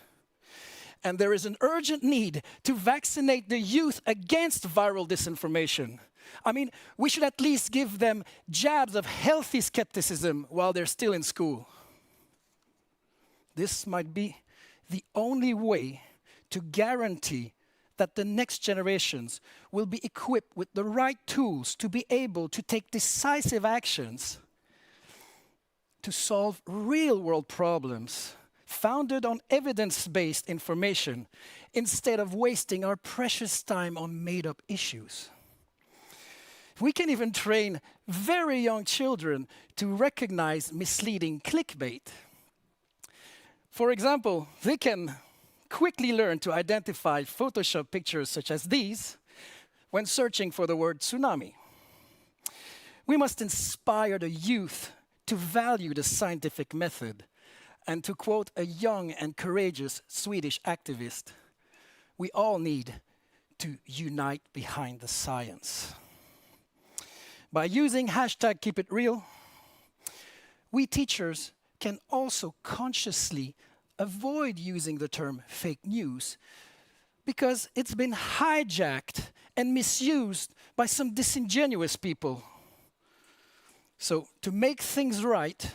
And there is an urgent need to vaccinate the youth against viral disinformation. I mean, we should at least give them jabs of healthy skepticism while they're still in school. This might be the only way to guarantee that the next generations will be equipped with the right tools to be able to take decisive actions to solve real-world problems founded on evidence-based information instead of wasting our precious time on made-up issues. We can even train very young children to recognize misleading clickbait. For example, they can quickly learn to identify Photoshop pictures such as these when searching for the word tsunami. We must inspire the youth to value the scientific method, and to quote a young and courageous Swedish activist, we all need to unite behind the science. By using hashtag #KeepItReal, we teachers can also consciously avoid using the term fake news because it's been hijacked and misused by some disingenuous people. So to make things right,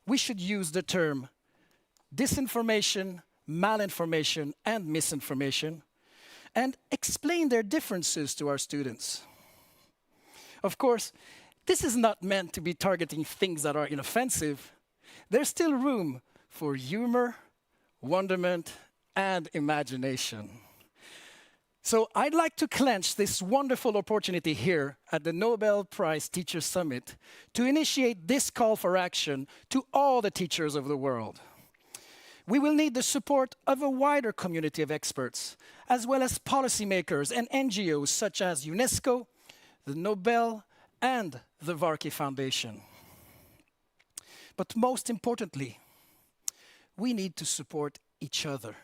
we should use the term disinformation, malinformation, and misinformation, and explain their differences to our students. Of course, this is not meant to be targeting things that are inoffensive. There's still room for humor, wonderment, and imagination. So I'd like to clench this wonderful opportunity here at the Nobel Prize Teacher Summit to initiate this call for action to all the teachers of the world. We will need the support of a wider community of experts, as well as policymakers and NGOs such as UNESCO, the Nobel, and the Varkey Foundation. But most importantly, we need to support each other.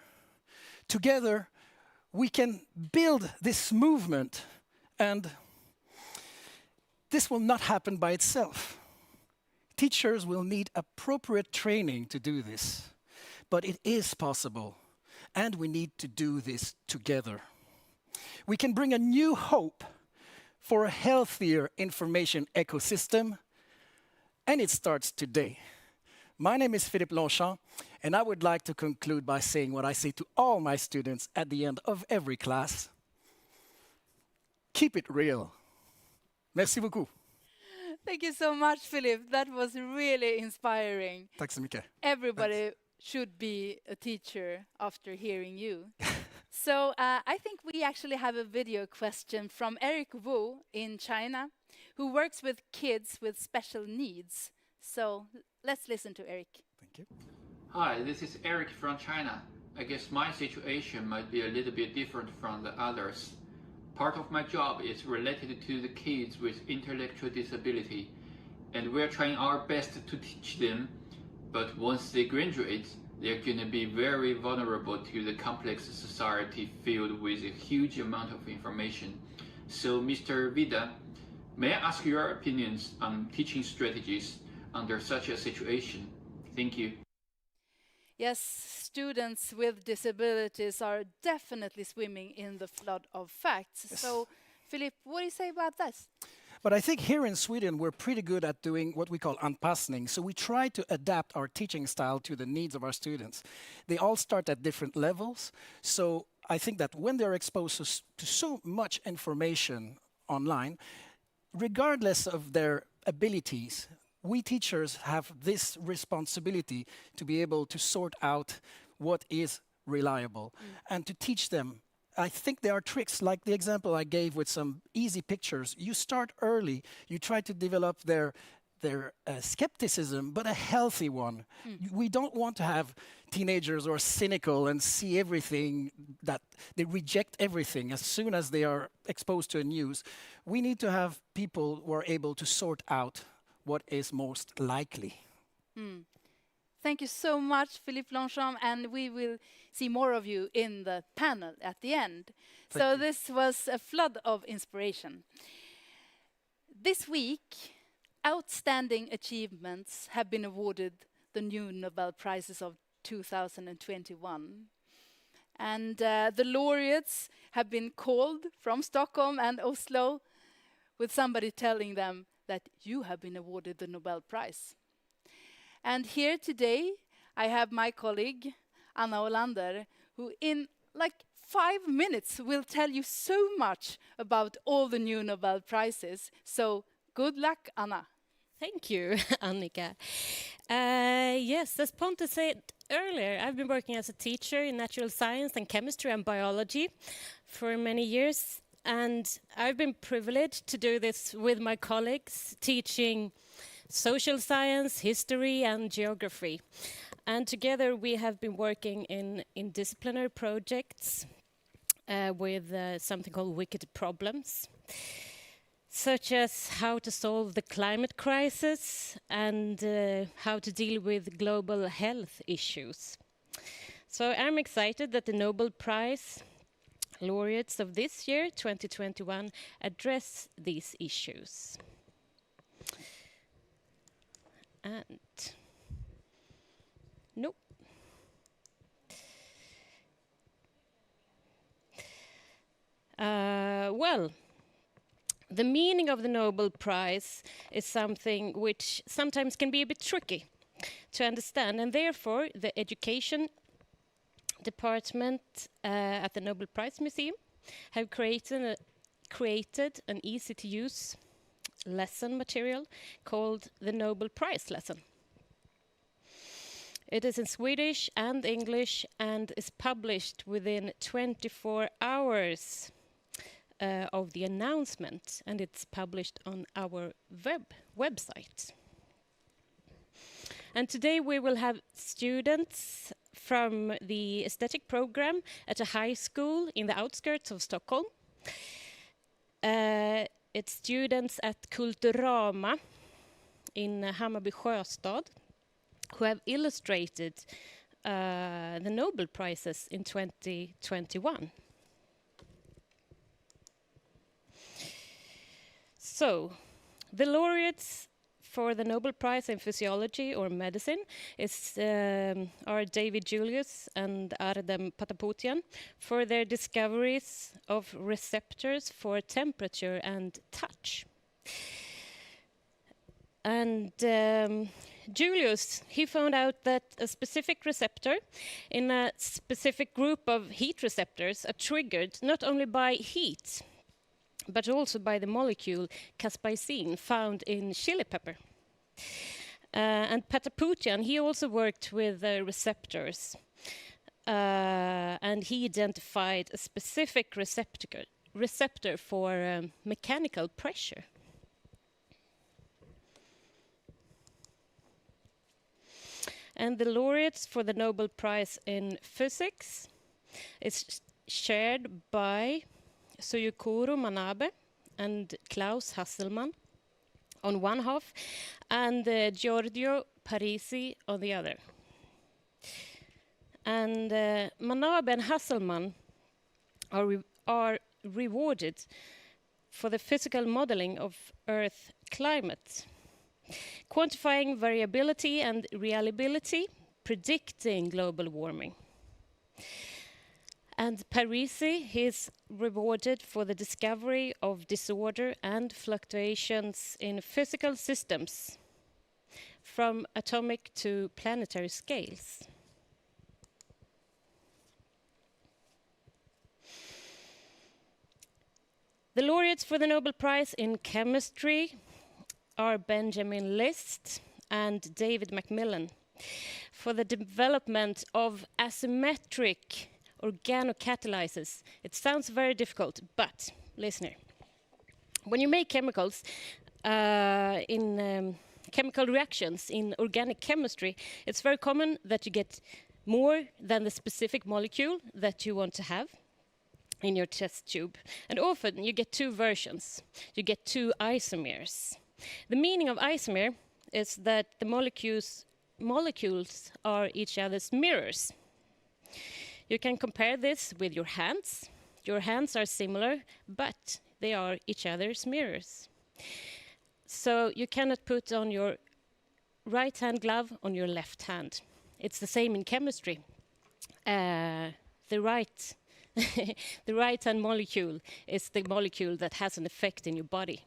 Together, we can build this movement, and this will not happen by itself. Teachers will need appropriate training to do this, but it is possible, and we need to do this together. We can bring a new hope for a healthier information ecosystem, and it starts today. My name is Philippe Longchamps, and I would like to conclude by saying what I say to all my students at the end of every class. Keep it real. Merci beaucoup. Thank you so much, Philippe. That was really inspiring. Tack så mycket. Everybody should be a teacher after hearing you. So I think we actually have a video question from Eric Wu in China, who works with kids with special needs. So let's listen to Eric. Thank you. Hi, this is Eric from China. I guess my situation might be a little bit different from the others. Part of my job is related to the kids with intellectual disability, and we're trying our best to teach them, but once they graduate, they're going to be very vulnerable to the complex society filled with a huge amount of information. So, Mr. Vidar, may I ask your opinions on teaching strategies under such a situation? Thank you. Yes, students with disabilities are definitely swimming in the flood of facts. Yes. So, Philippe, what do you say about this? But I think here in Sweden, we're pretty good at doing what we call anpassning. So we try to adapt our teaching style to the needs of our students. They all start at different levels. So I think that when they're exposed to so much information online, regardless of their abilities, we teachers have this responsibility to be able to sort out what is reliable and to teach them. I think there are tricks, like the example I gave with some easy pictures. You start early, you try to develop their skepticism, but a healthy one. We don't want to have teenagers who are cynical and see everything, that they reject everything as soon as they are exposed to a news. We need to have people who are able to sort out what is most likely. Thank you so much, Philippe Longchamps, and we will see more of you in the panel at the end. So this was a flood of inspiration. This week, outstanding achievements have been awarded the new Nobel Prizes of 2021. And the laureates have been called from Stockholm and Oslo with somebody telling them that you have been awarded the Nobel Prize. And here today, I have my colleague, Anna Olander, who in like 5 minutes will tell you so much about all the new Nobel Prizes. So good luck, Anna. Thank you, Annika. Yes, as Pontus said earlier, I've been working as a teacher in natural science and chemistry and biology for many years. And I've been privileged to do this with my colleagues, teaching social science, history, and geography. And together we have been working in disciplinary projects with something called wicked problems, such as how to solve the climate crisis and how to deal with global health issues. So I'm excited that the Nobel Prize laureates of this year, 2021, address these issues. And nope. Well, the meaning of the Nobel Prize is something which sometimes can be a bit tricky to understand, and therefore the education department at the Nobel Prize Museum have created an easy-to-use lesson material called the Nobel Prize lesson. It is in Swedish and English and is published within 24 hours of the announcement, and it's published on our website. And today we will have students from the aesthetic program at a high school in the outskirts of Stockholm. It's students at Kulturama in Hammarby Sjöstad who have illustrated the Nobel Prizes in 2021. So, the laureates for the Nobel Prize in Physiology or Medicine are David Julius and Ardem Patapoutian for their discoveries of receptors for temperature and touch. And Julius, he found out that a specific receptor in a specific group of heat receptors are triggered not only by heat, but also by the molecule caspicin found in chili pepper. And Patapoutian, he also worked with receptors, and he identified a specific receptor for mechanical pressure. And the laureates for the Nobel Prize in Physics is shared by Suyukuro Manabe and Klaus Hasselmann on one half, and Giorgio Parisi on the other. And Manabe and Hasselmann are rewarded for the physical modeling of Earth climate, quantifying variability and reliability, predicting global warming. And Parisi, he's rewarded for the discovery of disorder and fluctuations in physical systems from atomic to planetary scales. The laureates for the Nobel Prize in Chemistry are Benjamin List and David Macmillan for the development of asymmetric organocatalysis. It sounds very difficult, but listener, when you make chemicals in chemical reactions in organic chemistry, it's very common that you get more than the specific molecule that you want to have in your test tube. And often you get two versions. You get two isomers. The meaning of isomer is that the molecules are each other's mirrors. You can compare this with your hands. Your hands are similar, but they are each other's mirrors. So you cannot put on your right hand glove on your left hand. It's the same in chemistry. The right hand molecule is the molecule that has an effect in your body.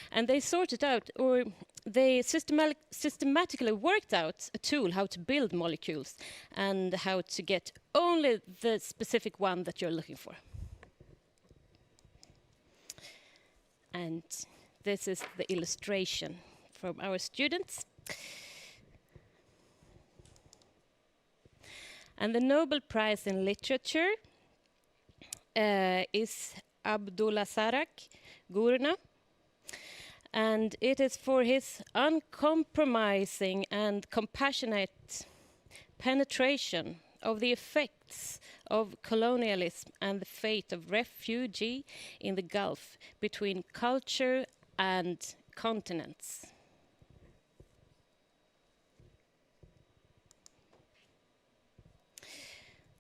And they sorted out, or they systematically worked out a tool how to build molecules and how to get only the specific one that you're looking for. And this is the illustration from our students. And the Nobel Prize in Literature is Abdulazak Gurna, and it is for his uncompromising and compassionate penetration of the effects of colonialism and the fate of refugee in the gulf between culture and continents.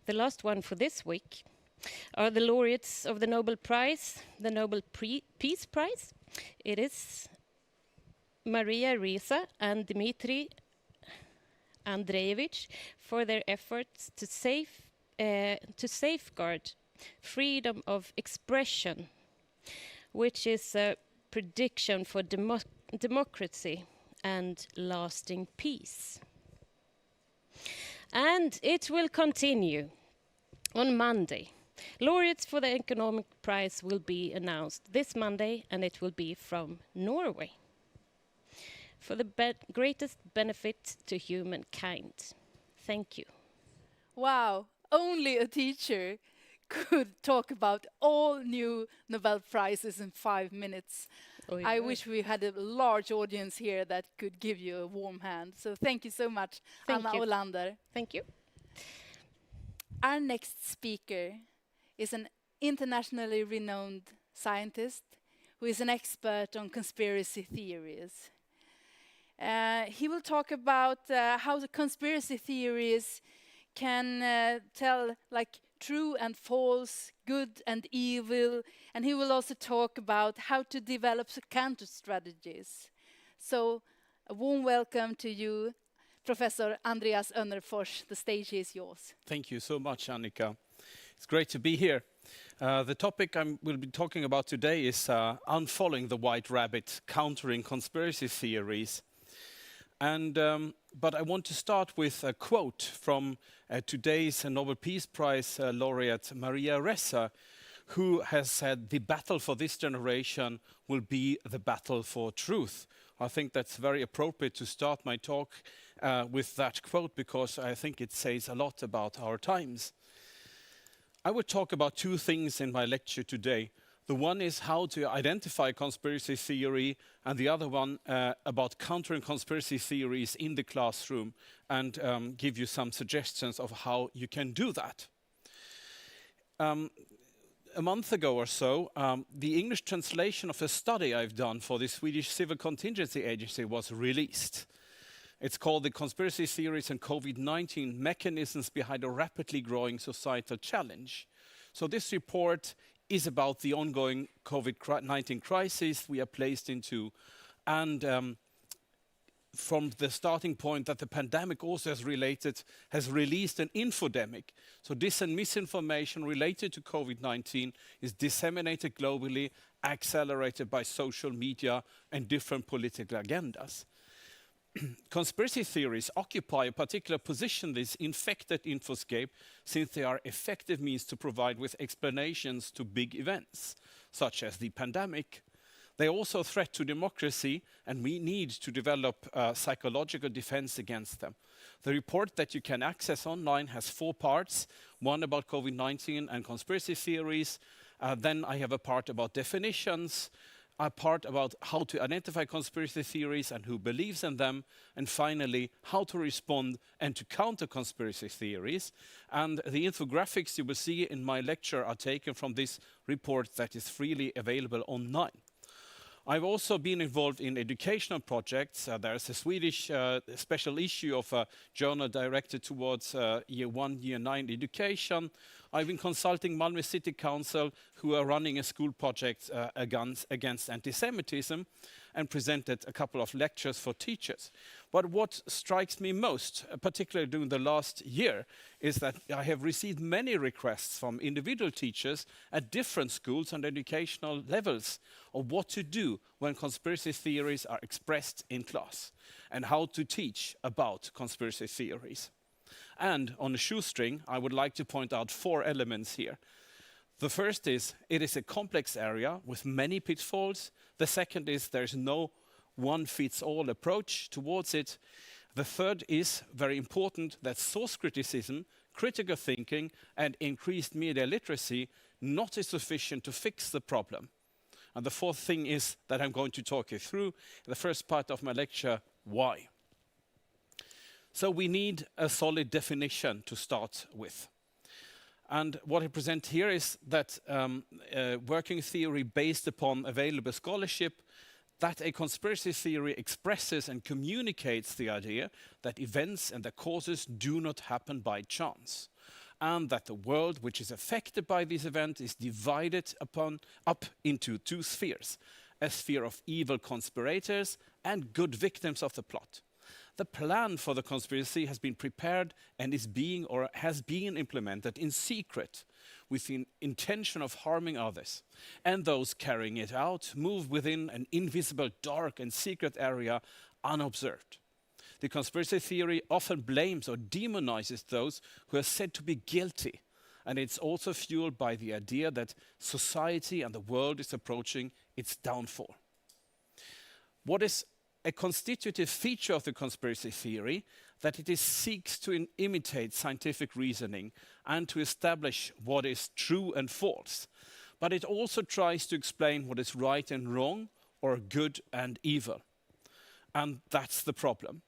The last one for this week are the laureates of the Nobel Prize, the Nobel Peace Prize. It is Maria Ressa and Dmitry Andreevich for their efforts to safeguard freedom of expression, which is a prediction for democracy and lasting peace. And it will continue on Monday. Laureates for the Economic Prize will be announced this Monday, and it will be from Norway for the greatest benefit to humankind. Thank you. Wow, only a teacher could talk about all new Nobel Prizes in 5 minutes. Oh, yeah. I wish we had a large audience here that could give you a warm hand. So thank you so much, Anna Olander. Thank you. Our next speaker is an internationally renowned scientist who is an expert on conspiracy theories. He will talk about how the conspiracy theories can tell like true and false, good and evil, and he will also talk about how to develop counter strategies. So a warm welcome to you, Professor Andreas Önnerfors. The stage is yours. Thank you so much, Annika. It's great to be here. The topic we'll be talking about today is unfollowing the white rabbit, countering conspiracy theories. And but I want to start with a quote from today's Nobel Peace Prize laureate Maria Ressa, who has said the battle for this generation will be the battle for truth. I think that's very appropriate to start my talk with that quote, because I think it says a lot about our times. I would talk about two things in my lecture today. The one is how to identify conspiracy theory, and the other one about countering conspiracy theories in the classroom, and give you some suggestions of how you can do that. A month ago or so, the English translation of a study I've done for the Swedish Civil Contingency Agency was released. It's called The Conspiracy Theories and COVID-19 Mechanisms Behind a Rapidly Growing Societal Challenge. So this report is about the ongoing COVID-19 crisis we are placed into, and from the starting point that the pandemic also has released an infodemic. So dis and misinformation related to COVID-19 is disseminated globally, accelerated by social media and different political agendas. Conspiracy theories occupy a particular position in this infected infoscape since they are effective means to provide with explanations to big events, such as the pandemic. They are also a threat to democracy, and we need to develop psychological defense against them. The report that you can access online has 4 parts, one about COVID-19 and conspiracy theories. Then I have a part about definitions, a part about how to identify conspiracy theories and who believes in them, and finally, how to respond and to counter conspiracy theories. And the infographics you will see in my lecture are taken from this report that is freely available online. I've also been involved in educational projects. There's a Swedish special issue of a journal directed towards year 1, year 9 education. I've been consulting Malmö City Council, who are running a school project against anti-Semitism, and presented a couple of lectures for teachers. But what strikes me most, particularly during the last year, is that I have received many requests from individual teachers at different schools and educational levels of what to do when conspiracy theories are expressed in class, and how to teach about conspiracy theories. And on a shoestring, I would like to point out 4 elements here. The first is, it is a complex area with many pitfalls. The second is, there's no one-fits-all approach towards it. The third is, very important, that source criticism, critical thinking, and increased media literacy not is sufficient to fix the problem. And the fourth thing is that I'm going to talk you through in the first part of my lecture, why. So we need a solid definition to start with. And what I present here is that working theory based upon available scholarship, that a conspiracy theory expresses and communicates the idea that events and their causes do not happen by chance, and that the world which is affected by this event is divided up into 2 spheres, a sphere of evil conspirators and good victims of the plot. The plan for the conspiracy has been prepared and is being or has been implemented in secret with the intention of harming others. And those carrying it out move within an invisible, dark and secret area unobserved. The conspiracy theory often blames or demonizes those who are said to be guilty. And it's also fueled by the idea that society and the world is approaching its downfall. What is a constitutive feature of the conspiracy theory that it seeks to imitate scientific reasoning and to establish what is true and false. But it also tries to explain what is right and wrong, or good and evil. And that's the problem.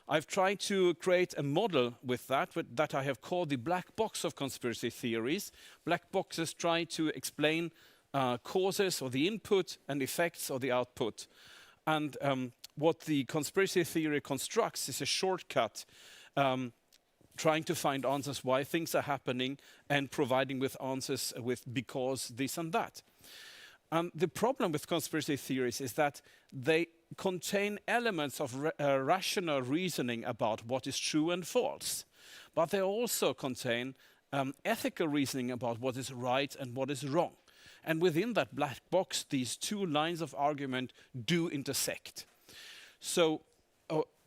I've tried to create a model with that I have called the black box of conspiracy theories. Black boxes try to explain causes or the input and effects or the output. And what the conspiracy theory constructs is a shortcut, trying to find answers why things are happening and providing with answers with because this and that. The problem with conspiracy theories is that they contain elements of rational reasoning about what is true and false, but they also contain ethical reasoning about what is right and what is wrong. And within that black box, these 2 lines of argument do intersect. So,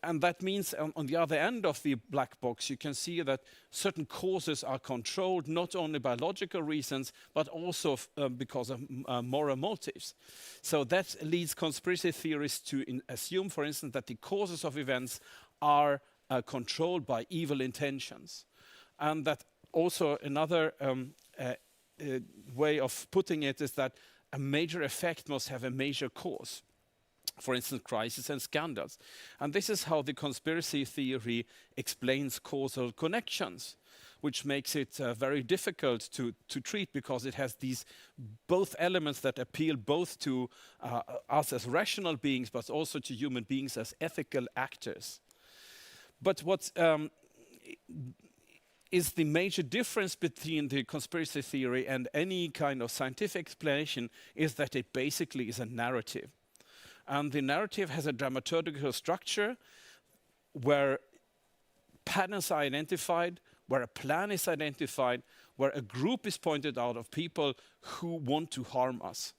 and that means on the other end of the black box, you can see that certain causes are controlled not only by logical reasons, but also because of moral motives. So that leads conspiracy theorists to assume, for instance, that the causes of events are controlled by evil intentions. And that also another way of putting it is that a major effect must have a major cause. For instance, crises and scandals. And this is how the conspiracy theory explains causal connections, which makes it very difficult to treat because it has these both elements that appeal both to us as rational beings, but also to human beings as ethical actors. But what is the major difference between the conspiracy theory and any kind of scientific explanation is that it basically is a narrative. And the narrative has a dramaturgical structure where patterns are identified, where a plan is identified, where a group is pointed out of people who want to harm us.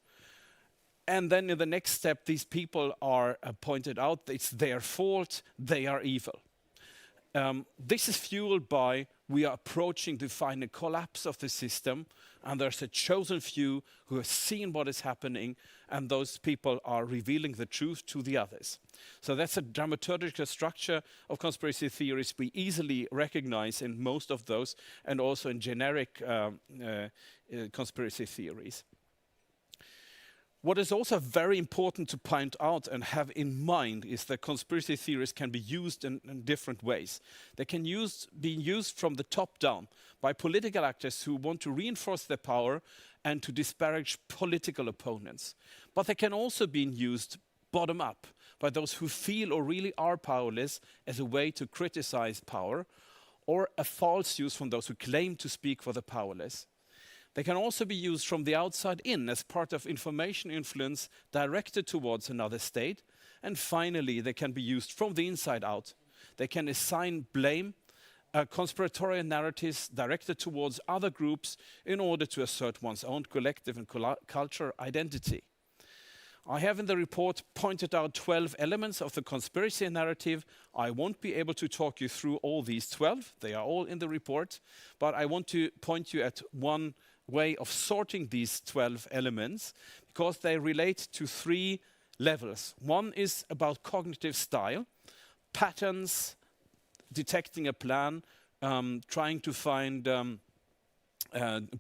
And then in the next step, these people are pointed out, it's their fault, they are evil. This is fueled by we are approaching the final collapse of the system, and there's a chosen few who have seen what is happening, and those people are revealing the truth to the others. So that's a dramaturgical structure of conspiracy theories we easily recognize in most of those, and also in generic conspiracy theories. What is also very important to point out and have in mind is that conspiracy theories can be used in different ways. They can be used from the top down by political actors who want to reinforce their power and to disparage political opponents. But they can also be used bottom up by those who feel or really are powerless as a way to criticize power, or a false use from those who claim to speak for the powerless. They can also be used from the outside in as part of information influence directed towards another state. And finally, they can be used from the inside out. They can assign blame, conspiratorial narratives directed towards other groups in order to assert one's own collective and cultural identity. I have in the report pointed out 12 elements of the conspiracy narrative. I won't be able to talk you through all these 12. They are all in the report. But I want to point you at one way of sorting these 12 elements, because they relate to 3 levels. One is about cognitive style, patterns, detecting a plan, trying to find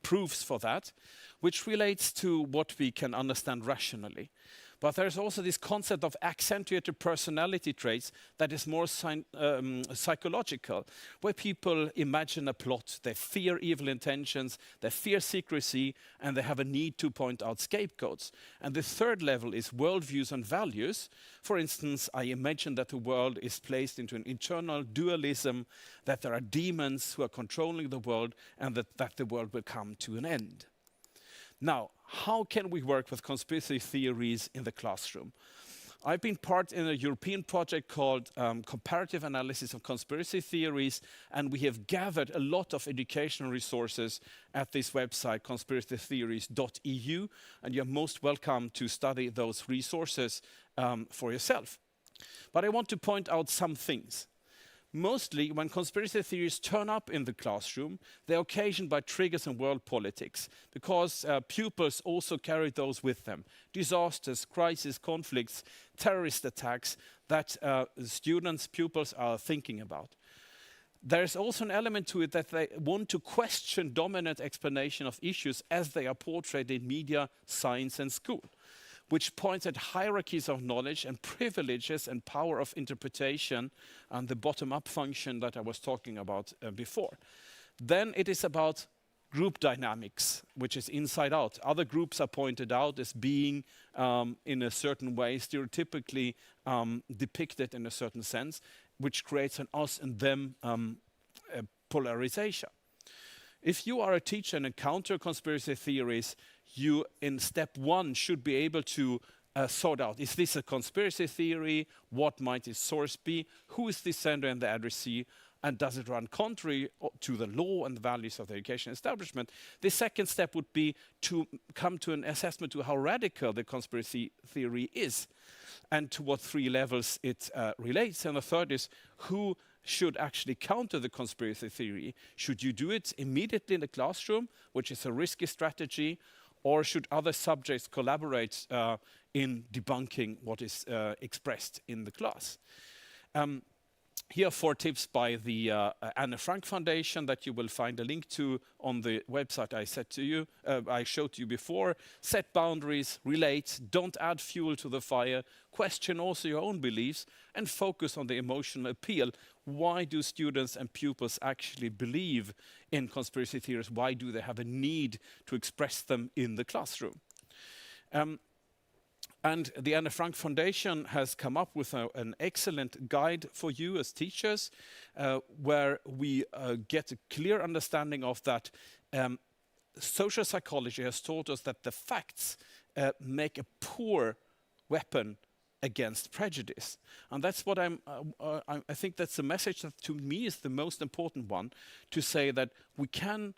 proofs for that, which relates to what we can understand rationally. But there's also this concept of accentuated personality traits that is more psychological, where people imagine a plot, they fear evil intentions, they fear secrecy, and they have a need to point out scapegoats. And the third level is worldviews and values. For instance, I imagine that the world is placed into an internal dualism, that there are demons who are controlling the world, and that the world will come to an end. Now, how can we work with conspiracy theories in the classroom? I've been part in a European project called Comparative Analysis of Conspiracy Theories, and we have gathered a lot of educational resources at this website, conspiracytheories.eu, and you're most welcome to study those resources for yourself. But I want to point out some things. Mostly, when conspiracy theories turn up in the classroom, they're occasioned by triggers in world politics, because pupils also carry those with them. Disasters, crises, conflicts, terrorist attacks that students, pupils are thinking about. There's also an element to it that they want to question dominant explanation of issues as they are portrayed in media, science, and school, which points at hierarchies of knowledge and privileges and power of interpretation and the bottom-up function that I was talking about before. Then it is about group dynamics, which is inside out. Other groups are pointed out as being in a certain way, stereotypically depicted in a certain sense, which creates an us and them polarization. If you are a teacher and encounter conspiracy theories, you, in step 1, should be able to sort out, is this a conspiracy theory? What might its source be? Who is the sender and the addressee? And does it run contrary to the law and the values of the education establishment? The second step would be to come to an assessment to how radical the conspiracy theory is and to what 3 levels it relates. And the third is who should actually counter the conspiracy theory. Should you do it immediately in the classroom, which is a risky strategy, or should other subjects collaborate in debunking what is expressed in the class? Here are 4 tips by the Anne Frank Foundation that you will find a link to on the website I showed to you before. Set boundaries, relate, don't add fuel to the fire, question also your own beliefs, and focus on the emotional appeal. Why do students and pupils actually believe in conspiracy theories? Why do they have a need to express them in the classroom? And the Anne Frank Foundation has come up with an excellent guide for you as teachers, where we get a clear understanding of that. Social psychology has taught us that the facts make a poor weapon against prejudice. And that's what I think that's the message that to me is the most important one, to say that we can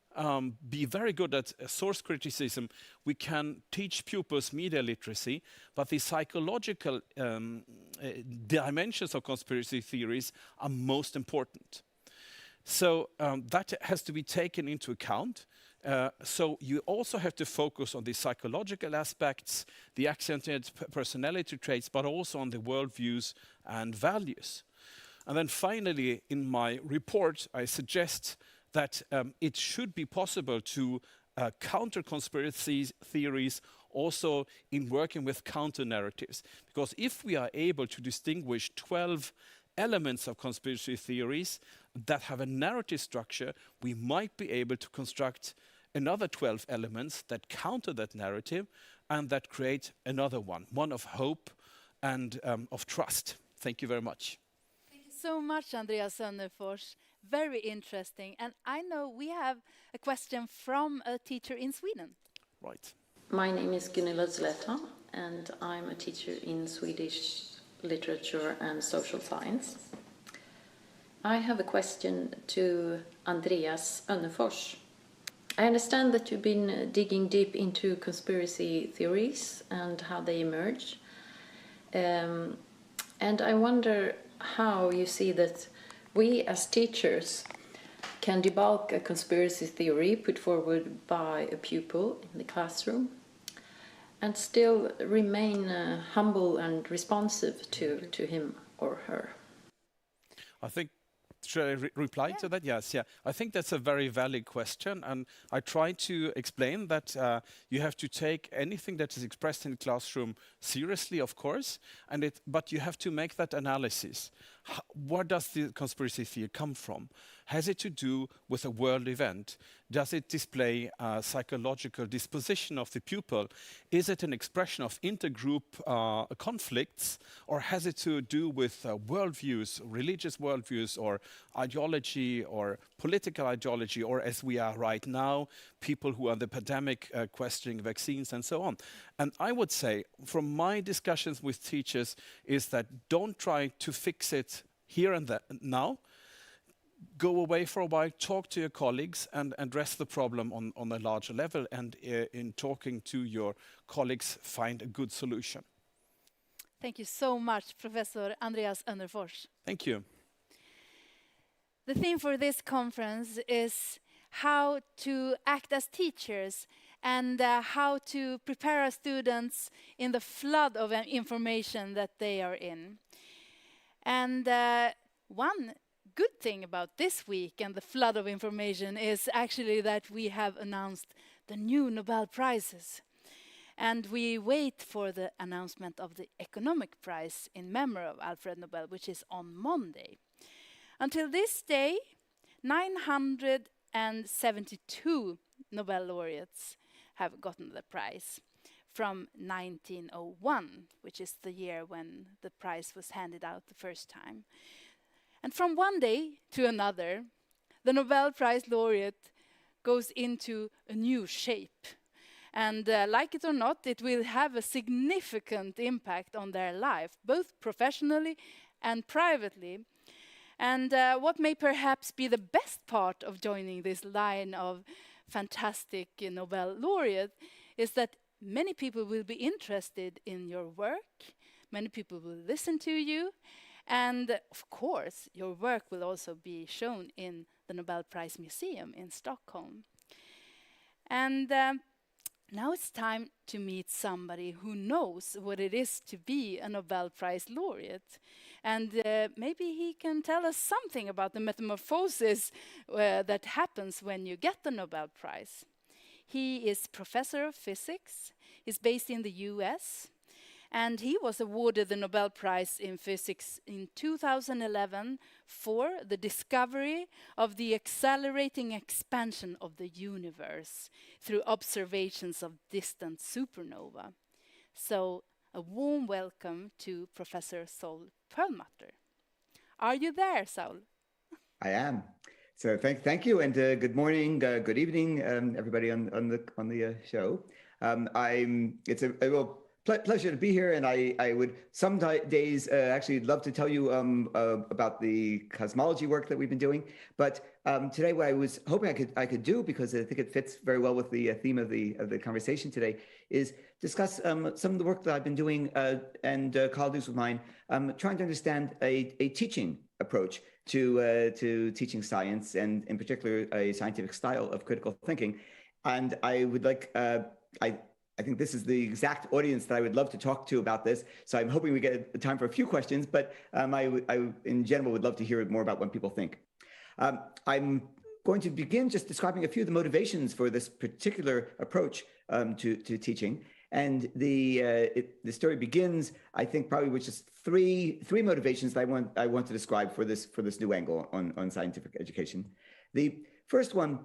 be very good at source criticism, we can teach pupils media literacy, but the psychological dimensions of conspiracy theories are most important. So that has to be taken into account. So you also have to focus on the psychological aspects, the accented personality traits, but also on the worldviews and values. And then finally, in my report, I suggest that it should be possible to counter conspiracy theories also in working with counter-narratives. Because if we are able to distinguish 12 elements of conspiracy theories that have a narrative structure, we might be able to construct another 12 elements that counter that narrative and that create another one of hope and of trust. Thank you very much. Thank you so much, Andreas Önnerfors. Very interesting. And I know we have a question from a teacher in Sweden. Right. My name is Gunilla Zleta, and I'm a teacher in Swedish literature and social science. I have a question to Andreas Önnerfors. I understand that you've been digging deep into conspiracy theories and how they emerge. And I wonder how you see that we as teachers can debunk a conspiracy theory put forward by a pupil in the classroom and still remain humble and responsive to him or her. I think, should I reply to that? Yes, yeah. I think that's a very valid question, and I try to explain that you have to take anything that is expressed in the classroom seriously, of course, but you have to make that analysis. Where does the conspiracy theory come from? Has it to do with a world event? Does it display a psychological disposition of the pupil? Is it an expression of intergroup conflicts, or has it to do with worldviews, religious worldviews, or ideology, or political ideology, or as we are right now, people who are the pandemic questioning vaccines and so on? And I would say, from my discussions with teachers, is that don't try to fix it here and now. Go away for a while, talk to your colleagues, and address the problem on a larger level, and in talking to your colleagues, find a good solution. Thank you so much, Professor Andreas Önnerfors. Thank you. The theme for this conference is how to act as teachers and how to prepare our students in the flood of information that they are in. And one good thing about this week and the flood of information is actually that we have announced the new Nobel Prizes. And we wait for the announcement of the Economic Prize in memory of Alfred Nobel, which is on Monday. Until this day, 972 Nobel laureates have gotten the prize from 1901, which is the year when the prize was handed out the first time. And from one day to another, the Nobel Prize laureate goes into a new shape. And like it or not, it will have a significant impact on their life, both professionally and privately. And what may perhaps be the best part of joining this line of fantastic Nobel laureate is that many people will be interested in your work, many people will listen to you, and of course, your work will also be shown in the Nobel Prize Museum in Stockholm. And now it's time to meet somebody who knows what it is to be a Nobel Prize laureate. And maybe he can tell us something about the metamorphosis that happens when you get the Nobel Prize. He is professor of physics. He's based in the US. And he was awarded the Nobel Prize in Physics in 2011 for the discovery of the accelerating expansion of the universe through observations of distant supernova. So, a warm welcome to Professor Saul Perlmutter. Are you there, Saul? I am. So thank you, and good morning, good evening, everybody on the show. It's a real pleasure to be here, and I would some days actually love to tell you about the cosmology work that we've been doing. But today, what I was hoping I could do, because I think it fits very well with the theme of the conversation today, is discuss some of the work that I've been doing and colleagues of mine trying to understand a teaching approach to teaching science, and in particular a scientific style of critical thinking. And I would like I think this is the exact audience that I would love to talk to about this. So I'm hoping we get time for a few questions, but I in general would love to hear more about what people think. I'm going to begin just describing a few of the motivations for this particular approach to teaching. And the story begins, I think, probably with just three motivations that I want to describe for this new angle on scientific education. The first one,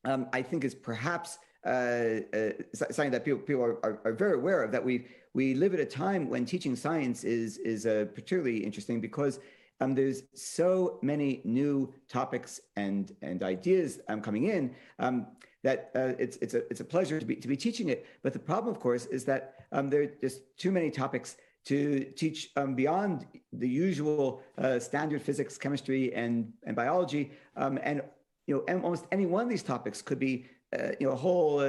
I think, is perhaps something that people are very aware of, that we live at a time when teaching science is particularly interesting, because there's so many new topics and ideas coming in that it's a pleasure to be teaching it. But the problem, of course, is that there are just too many topics to teach beyond the usual standard physics, chemistry, and biology, and almost any one of these topics could be a whole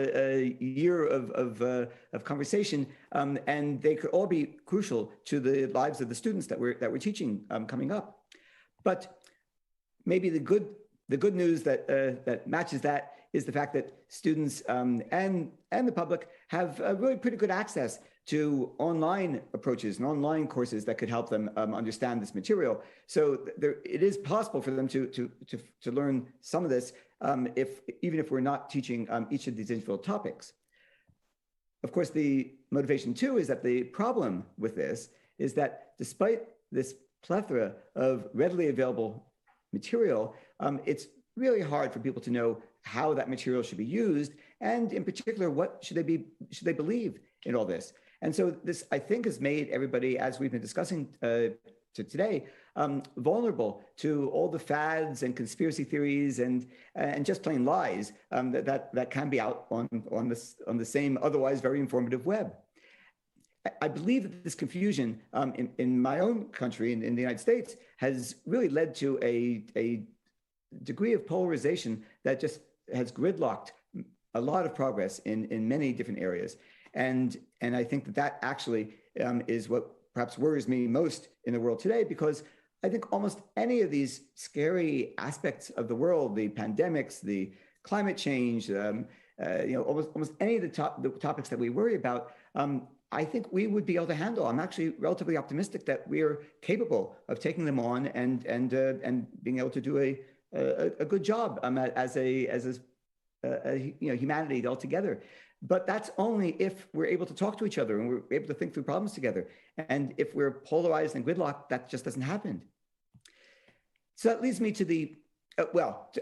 year of conversation, and they could all be crucial to the lives of the students that we're teaching coming up. But maybe the good news that matches that is the fact that students and the public have really pretty good access to online approaches and online courses that could help them understand this material. So it is possible for them to learn some of this, even if we're not teaching each of these individual topics. Of course, the motivation too is that the problem with this is that despite this plethora of readily available material, it's really hard for people to know how that material should be used, and in particular, what should they believe in all this. And so this, I think, has made everybody, as we've been discussing today, vulnerable to all the fads and conspiracy theories and just plain lies that can be out on the same otherwise very informative web. I believe that this confusion in my own country, in the United States, has really led to a degree of polarization that just has gridlocked a lot of progress in many different areas. And I think that actually is what perhaps worries me most in the world today, because I think almost any of these scary aspects of the world, the pandemics, the climate change, almost any of the topics that we worry about, I think we would be able to handle. I'm actually relatively optimistic that we are capable of taking them on and being able to do a good job as humanity altogether. But that's only if we're able to talk to each other and we're able to think through problems together. And if we're polarized and gridlocked, that just doesn't happen. So that leads me to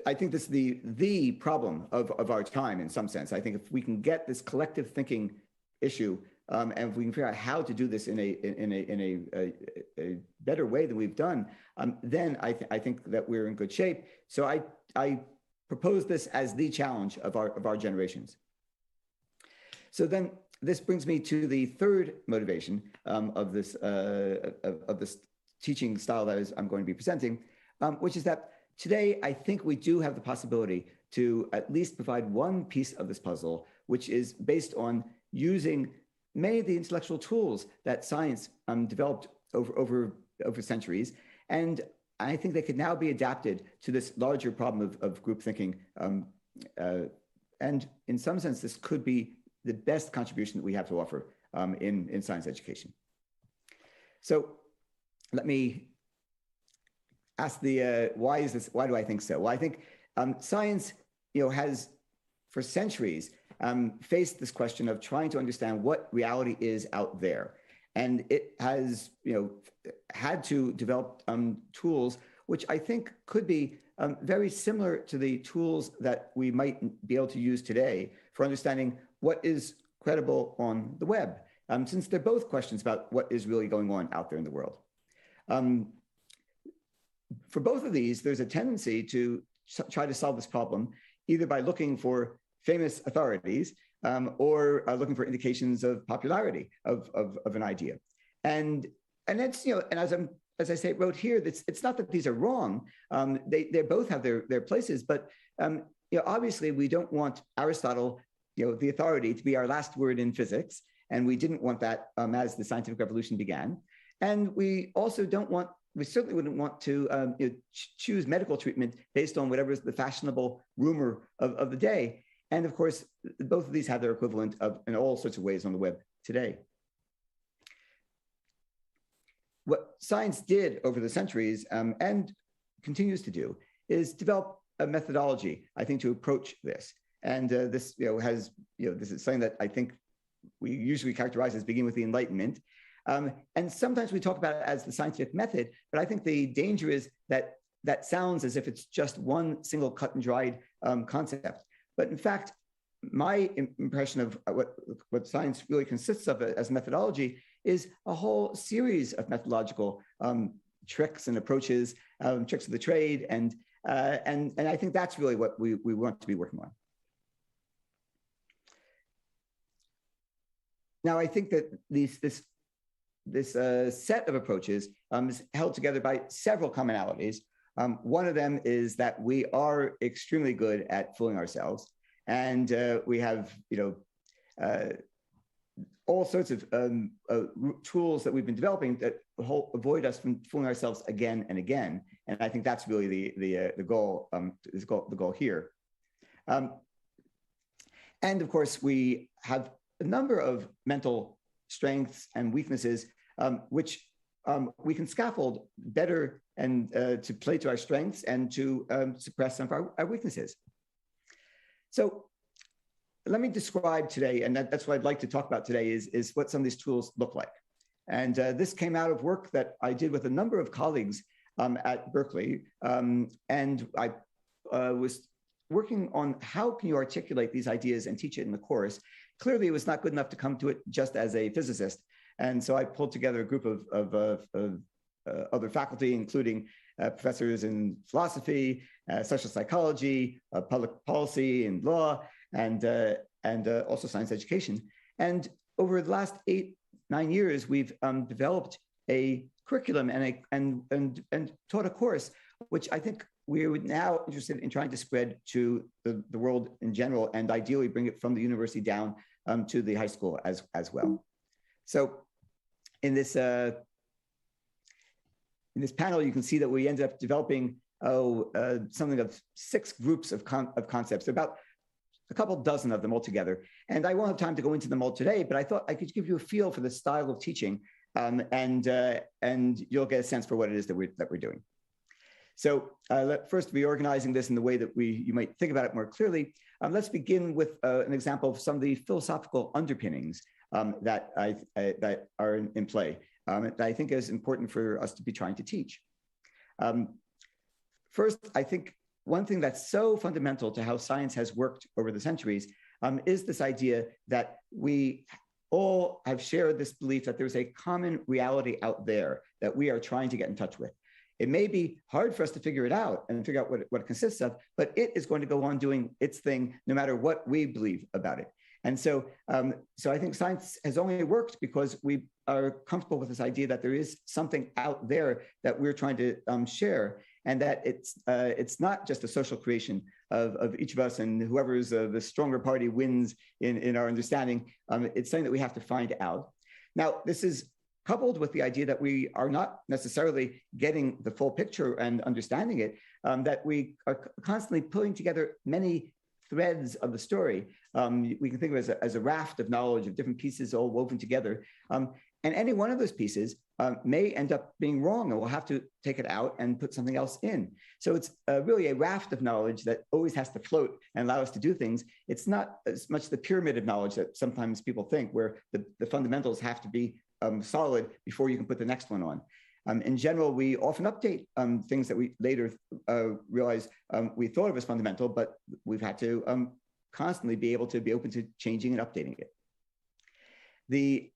I think this is the problem of our time in some sense. I think if we can get this collective thinking issue, and if we can figure out how to do this in a better way than we've done, then I think that we're in good shape. So I propose this as the challenge of our generations. So then this brings me to the third motivation of this teaching style that I'm going to be presenting, which is that today I think we do have the possibility to at least provide one piece of this puzzle, which is based on using many of the intellectual tools that science developed over centuries. And I think they could now be adapted to this larger problem of group thinking. And in some sense, this could be the best contribution that we have to offer in science education. So let me ask why do I think so? Well, I think science has for centuries faced this question of trying to understand what reality is out there. And it has had to develop tools which I think could be very similar to the tools that we might be able to use today for understanding what is credible on the web, since they're both questions about what is really going on out there in the world. For both of these, there's a tendency to try to solve this problem either by looking for famous authorities or looking for indications of popularity of an idea. And it's, you know, and as I say, wrote here, it's not that these are wrong. They both have their places, but you know, obviously we don't want Aristotle, you know, the authority, to be our last word in physics, and we didn't want that as the scientific revolution began. And we also we certainly wouldn't want to you know, choose medical treatment based on whatever is the fashionable rumor of the day. And of course, both of these have their equivalent in all sorts of ways on the web today. What science did over the centuries and continues to do is develop a methodology, I think, to approach this. And this, you know, this is something that I think we usually characterize as beginning with the Enlightenment. And sometimes we talk about it as the scientific method, but I think the danger is that that sounds as if it's just one single cut and dried concept. But in fact, my impression of what science really consists of as methodology is a whole series of methodological tricks and approaches, tricks of the trade, and I think that's really what we want to be working on. Now, I think that this set of approaches is held together by several commonalities. One of them is that we are extremely good at fooling ourselves, and we have, you know, all sorts of tools that we've been developing that avoid us from fooling ourselves again and again. And I think that's really the goal here. And of course, we have a number of mental strengths and weaknesses, which we can scaffold better and to play to our strengths and to suppress some of our weaknesses. So let me describe today, and that's what I'd like to talk about today, is what some of these tools look like. And this came out of work that I did with a number of colleagues at Berkeley. And I was working on how can you articulate these ideas and teach it in the course. Clearly, it was not good enough to come to it just as a physicist. And so I pulled together a group of other faculty, including professors in philosophy, social psychology, public policy and law, and also science education. And over the last 8-9 years, we've developed a curriculum and taught a course, which I think we're now interested in trying to spread to the world in general, and ideally bring it from the university down to the high school as well. So in this panel, you can see that we ended up developing something of 6 groups of concepts, about a couple dozen of them altogether. And I won't have time to go into them all today, but I thought I could give you a feel for the style of teaching, and you'll get a sense for what it is that we're doing. So first, reorganizing this in the way that you might think about it more clearly, let's begin with an example of some of the philosophical underpinnings that are in play, that I think is important for us to be trying to teach. First, I think one thing that's so fundamental to how science has worked over the centuries is this idea that we all have shared this belief that there's a common reality out there that we are trying to get in touch with. It may be hard for us to figure it out and figure out what it consists of, but it is going to go on doing its thing no matter what we believe about it. And so I think science has only worked because we are comfortable with this idea that there is something out there that we're trying to share, and that it's not just a social creation of each of us, and whoever is the stronger party wins in our understanding. It's something that we have to find out. Now, this is coupled with the idea that we are not necessarily getting the full picture and understanding it, that we are constantly pulling together many threads of the story. We can think of it as a raft of knowledge of different pieces all woven together. And any one of those pieces may end up being wrong, and we'll have to take it out and put something else in. So it's really a raft of knowledge that always has to float and allow us to do things. It's not as much the pyramid of knowledge that sometimes people think, where the fundamentals have to be solid before you can put the next one on. In general, we often update things that we later realize we thought of as fundamental, but we've had to constantly be able to be open to changing and updating it. The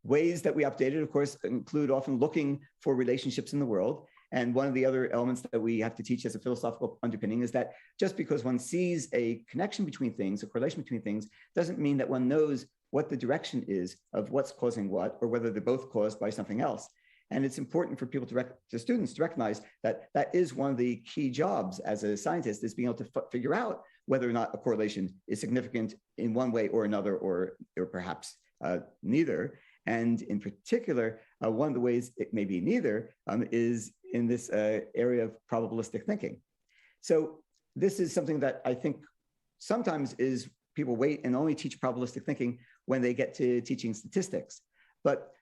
ways that we update it, of course, include often looking for relationships in the world. And one of the other elements that we have to teach as a philosophical underpinning is that just because one sees a connection between things, a correlation between things, doesn't mean that one knows what the direction is of what's causing what, or whether they're both caused by something else. And it's important for people to students to recognize that that is one of the key jobs as a scientist, is being able to figure out whether or not a correlation is significant in one way or another, or perhaps neither. And in particular, one of the ways it may be neither is in this area of probabilistic thinking. So this is something that I think sometimes is people wait and only teach probabilistic thinking when they get to teaching statistics. But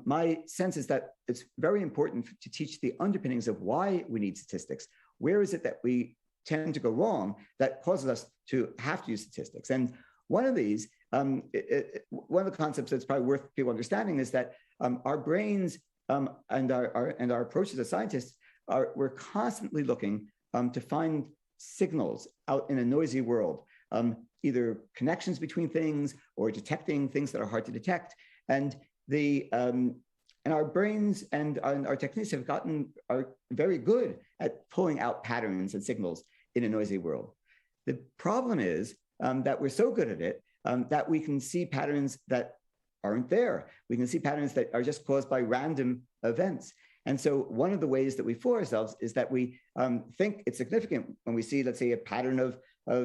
my sense is that it's very important to teach the underpinnings of why we need statistics. Where is it that we tend to go wrong that causes us to have to use statistics? And one of these, one of the concepts that's probably worth people understanding is that our brains and our approaches as scientists we're constantly looking to find signals out in a noisy world, either connections between things or detecting things that are hard to detect. And our brains and our techniques are very good at pulling out patterns and signals in a noisy world. The problem is that we're so good at it that we can see patterns that aren't there. We can see patterns that are just caused by random events. And so one of the ways that we fool ourselves is that we think it's significant when we see, let's say, a pattern of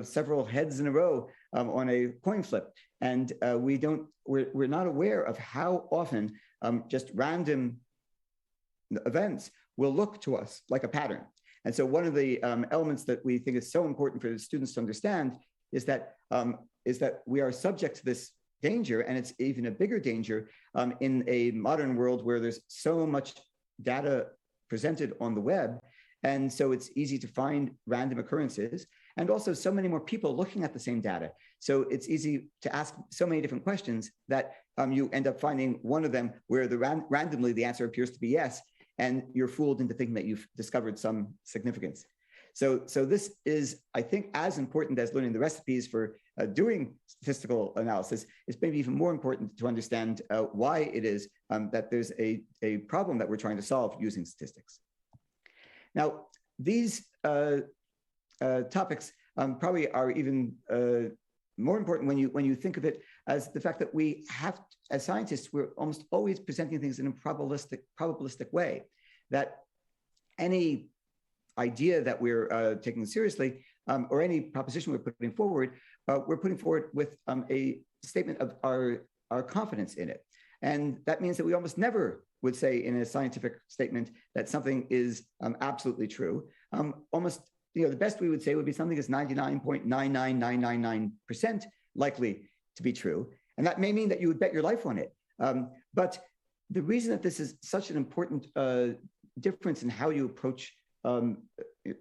several heads in a row on a coin flip. And we're not aware of how often just random events will look to us like a pattern. And so one of the elements that we think is so important for the students to understand is that we are subject to this danger, and it's even a bigger danger in a modern world where there's so much data presented on the web. And so it's easy to find random occurrences, and also so many more people looking at the same data. So it's easy to ask so many different questions that you end up finding one of them where randomly the answer appears to be yes, and you're fooled into thinking that you've discovered some significance. So this is, I think, as important as learning the recipes for doing statistical analysis. It's maybe even more important to understand why it is that there's a problem that we're trying to solve using statistics. Now, these topics probably are even more important when you think of it as the fact that we have, as scientists, we're almost always presenting things in a probabilistic way, that any idea that we're taking seriously or any proposition we're putting forward with a statement of our confidence in it. And that means that we almost never would say in a scientific statement that something is absolutely true. Almost, the best we would say would be something is 99.99999% likely to be true. And that may mean that you would bet your life on it. But the reason that this is such an important difference in how you approach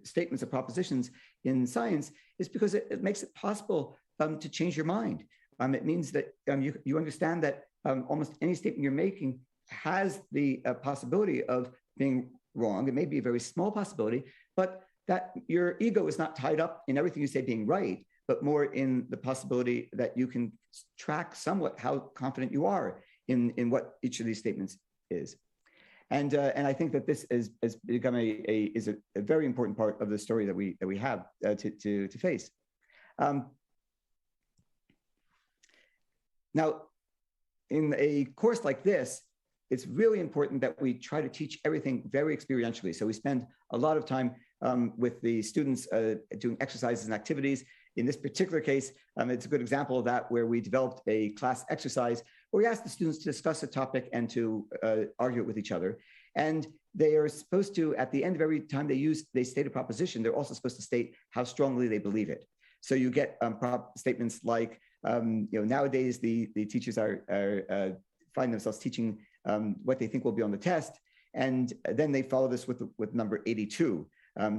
statements of propositions in science is because it makes it possible to change your mind. It means that you understand that almost any statement you're making has the possibility of being wrong. It may be a very small possibility, but that your ego is not tied up in everything you say being right, but more in the possibility that you can track somewhat how confident you are in what each of these statements is. And I think that this has become a very important part of the story that we have to face. Now, in a course like this, it's really important that we try to teach everything very experientially. So we spend a lot of time with the students doing exercises and activities. In this particular case, it's a good example of that, where we developed a class exercise where we asked the students to discuss a topic and to argue it with each other. And they are supposed to, at the end of every time they state a proposition, they're also supposed to state how strongly they believe it. So you get statements like, nowadays the teachers find themselves teaching what they think will be on the test. And then they follow this with number 82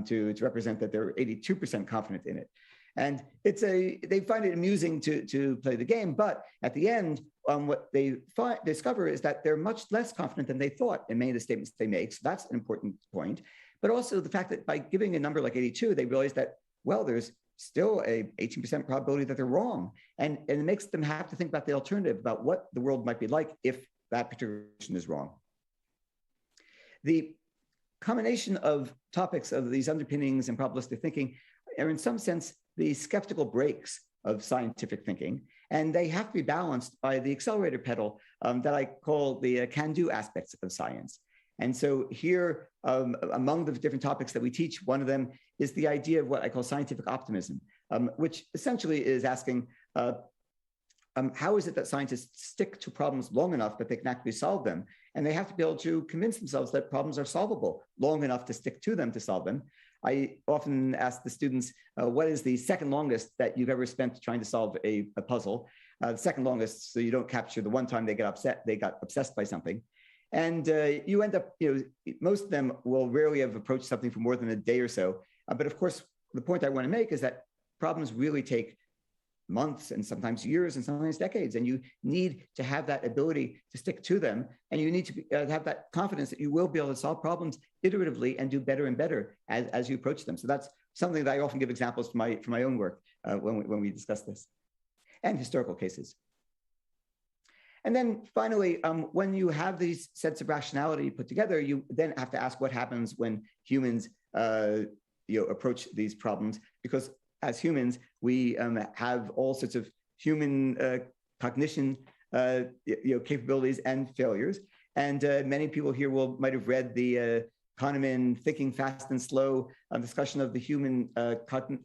to represent that they're 82% confident in it. And they find it amusing to play the game, but at the end, what they discover is that they're much less confident than they thought in many of the statements they make. So that's an important point. But also the fact that by giving a number like 82, they realize that, well, there's still a 18% probability that they're wrong. And it makes them have to think about the alternative, about what the world might be like if that particular position is wrong. The combination of topics of these underpinnings and probabilistic thinking are in some sense the skeptical brakes of scientific thinking, and they have to be balanced by the accelerator pedal that I call the can-do aspects of science. And so here, among the different topics that we teach, one of them is the idea of what I call scientific optimism, which essentially is asking, how is it that scientists stick to problems long enough that they can actually solve them? And they have to be able to convince themselves that problems are solvable long enough to stick to them to solve them. I often ask the students, what is the second longest that you've ever spent trying to solve a puzzle? The second longest, so you don't capture the one time they got obsessed by something. And you end up, most of them will rarely have approached something for more than a day or so. But of course, the point I want to make is that problems really take months and sometimes years and sometimes decades. And you need to have that ability to stick to them. And you need to have that confidence that you will be able to solve problems iteratively and do better and better as you approach them. So that's something that I often give examples from my own work when we discuss this, and historical cases. And then finally, when you have these sets of rationality put together, you then have to ask what happens when humans approach these problems, because as humans, we have all sorts of human cognition capabilities and failures. And many people here might have read the Kahneman Thinking Fast and Slow discussion of the human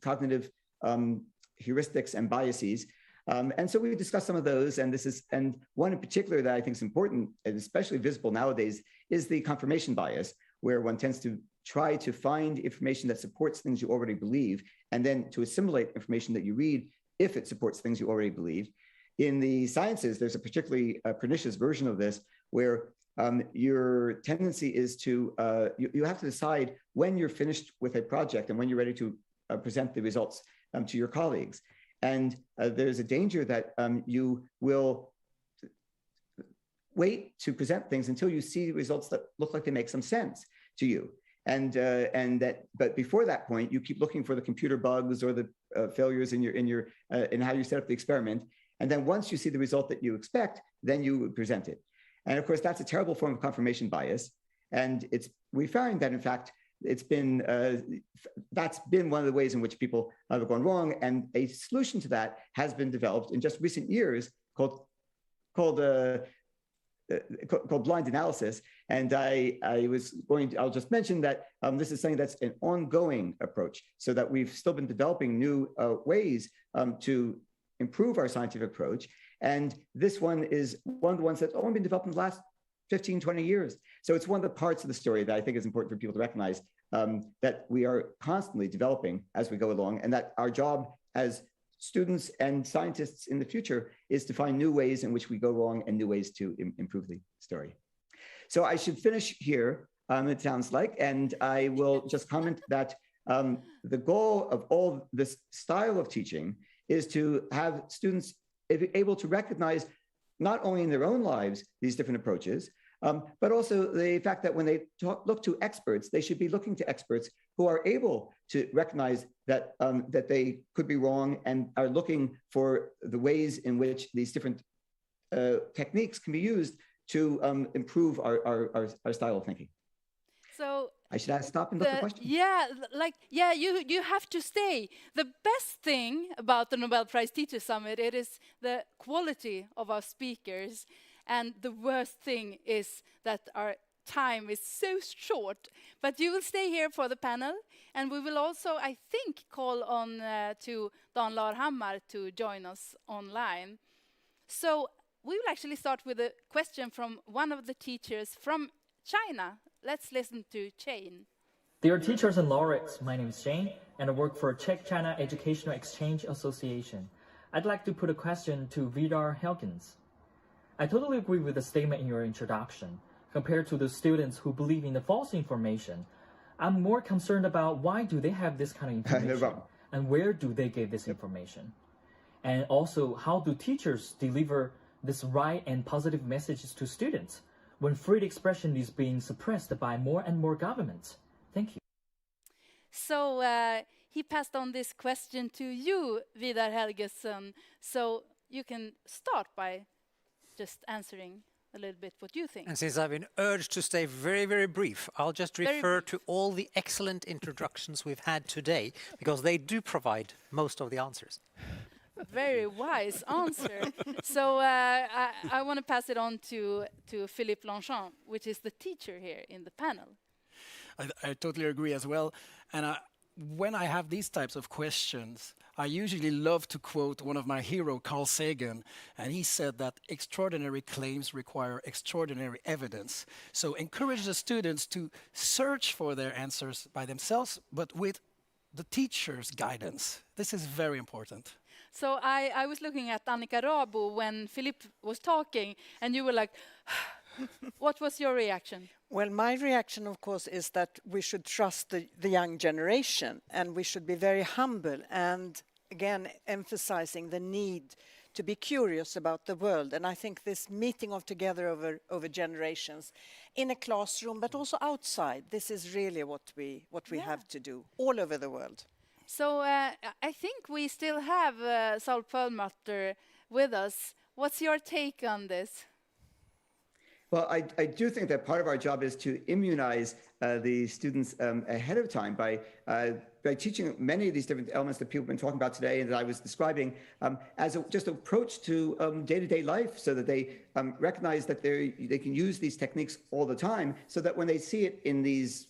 cognitive heuristics and biases. And so we discussed some of those, and one in particular that I think is important, and especially visible nowadays, is the confirmation bias, where one tends to try to find information that supports things you already believe, and then to assimilate information that you read if it supports things you already believe. In the sciences, there's a particularly pernicious version of this, where your tendency is to, you have to decide when you're finished with a project and when you're ready to present the results to your colleagues. And there's a danger that you will wait to present things until you see results that look like they make some sense to you. But before that point, you keep looking for the computer bugs or the failures in how you set up the experiment. And then once you see the result that you expect, then you present it. And of course, that's a terrible form of confirmation bias. And we found that in fact, that's been one of the ways in which people have gone wrong. And a solution to that has been developed in just recent years called blind analysis. And I'll just mention that this is something that's an ongoing approach, so that we've still been developing new ways to improve our scientific approach. And this one is one of the ones that's only been developed in the last 15, 20 years. So it's one of the parts of the story that I think is important for people to recognize, that we are constantly developing as we go along, and that our job as students and scientists in the future is to find new ways in which we go wrong and new ways to improve the story. So I should finish here, it sounds like, and I will just comment that the goal of all this style of teaching is to have students able to recognize not only in their own lives these different approaches, but also the fact that when they look to experts, they should be looking to experts who are able to recognize that that they could be wrong and are looking for the ways in which these different techniques can be used to improve our style of thinking. So I should stop and look for questions. You have to stay. The best thing about the Nobel Prize Teacher Summit, it is the quality of our speakers. And the worst thing is that our time is so short. But you will stay here for the panel. And we will also, I think, call on to Dan Larhammar to join us online. So we will actually start with a question from one of the teachers from China. Let's listen to Jane. Dear teachers and laureates, my name is Jane, and I work for Czech-China Educational Exchange Association. I'd like to put a question to Vidar Helgesen. I totally agree with the statement in your introduction. Compared to the students who believe in the false information, I'm more concerned about why do they have this kind of information and where do they get this information? And also, how do teachers deliver this right and positive messages to students when free expression is being suppressed by more and more governments? Thank you. So he passed on this question to you, Vidar Helgesen. So you can start by just answering. a little bit what you think. And since I've been urged to stay very, very brief, I'll just refer to all the excellent introductions we've had today, because they do provide most of the answers. Very wise answer. So I want to pass it on to Philippe Longchamps, which is the teacher here in the panel. I totally agree as well. And when I have these types of questions, I usually love to quote one of my heroes, Carl Sagan, and he said that extraordinary claims require extraordinary evidence. So encourage the students to search for their answers by themselves, but with the teacher's guidance. This is very important. So I was looking at Annika Rabo when Philippe was talking, and you were like, what was your reaction? Well, my reaction, of course, is that we should trust the young generation, and we should be very humble, and again, emphasizing the need to be curious about the world. And I think this meeting of together over generations in a classroom, but also outside, this is really what we have to do all over the world. So I think we still have Saul Perlmutter with us. What's your take on this? Well, I do think that part of our job is to immunize the students ahead of time by teaching many of these different elements that people have been talking about today and that I was describing as just an approach to day-to-day life, so that they recognize that they can use these techniques all the time, so that when they see it in these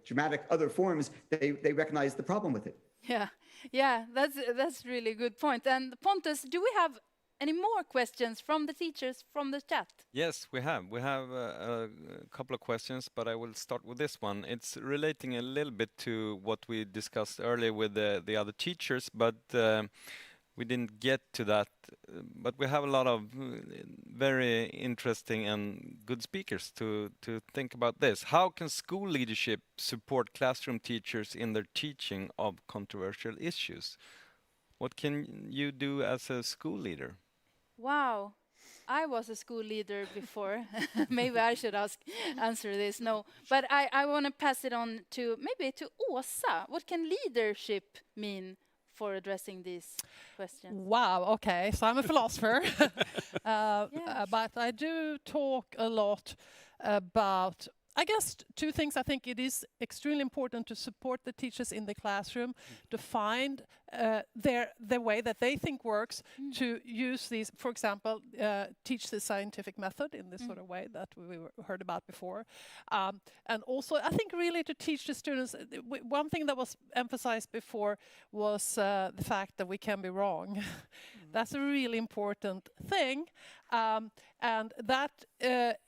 dramatic other forms, they recognize the problem with it. Yeah, that's really good point. And Pontus, do we have any more questions from the teachers from the chat? Yes, we have. We have a couple of questions, but I will start with this one. It's relating a little bit to what we discussed earlier with the other teachers, but we didn't get to that. But we have a lot of very interesting and good speakers to think about this. How can school leadership support classroom teachers in their teaching of controversial issues? What can you do as a school leader? Wow, I was a school leader before. Maybe I should answer this. No, but I want to pass it on to maybe to Åsa. What can leadership mean for addressing these questions? Wow, okay, so I'm a philosopher. But I do talk a lot about, I guess, two things. I think it is extremely important to support the teachers in the classroom to find the way that they think works, to use these, for example, teach the scientific method in this sort of way that we heard about before. And also, I think really to teach the students, one thing that was emphasized before was the fact that we can be wrong. That's a really important thing. And that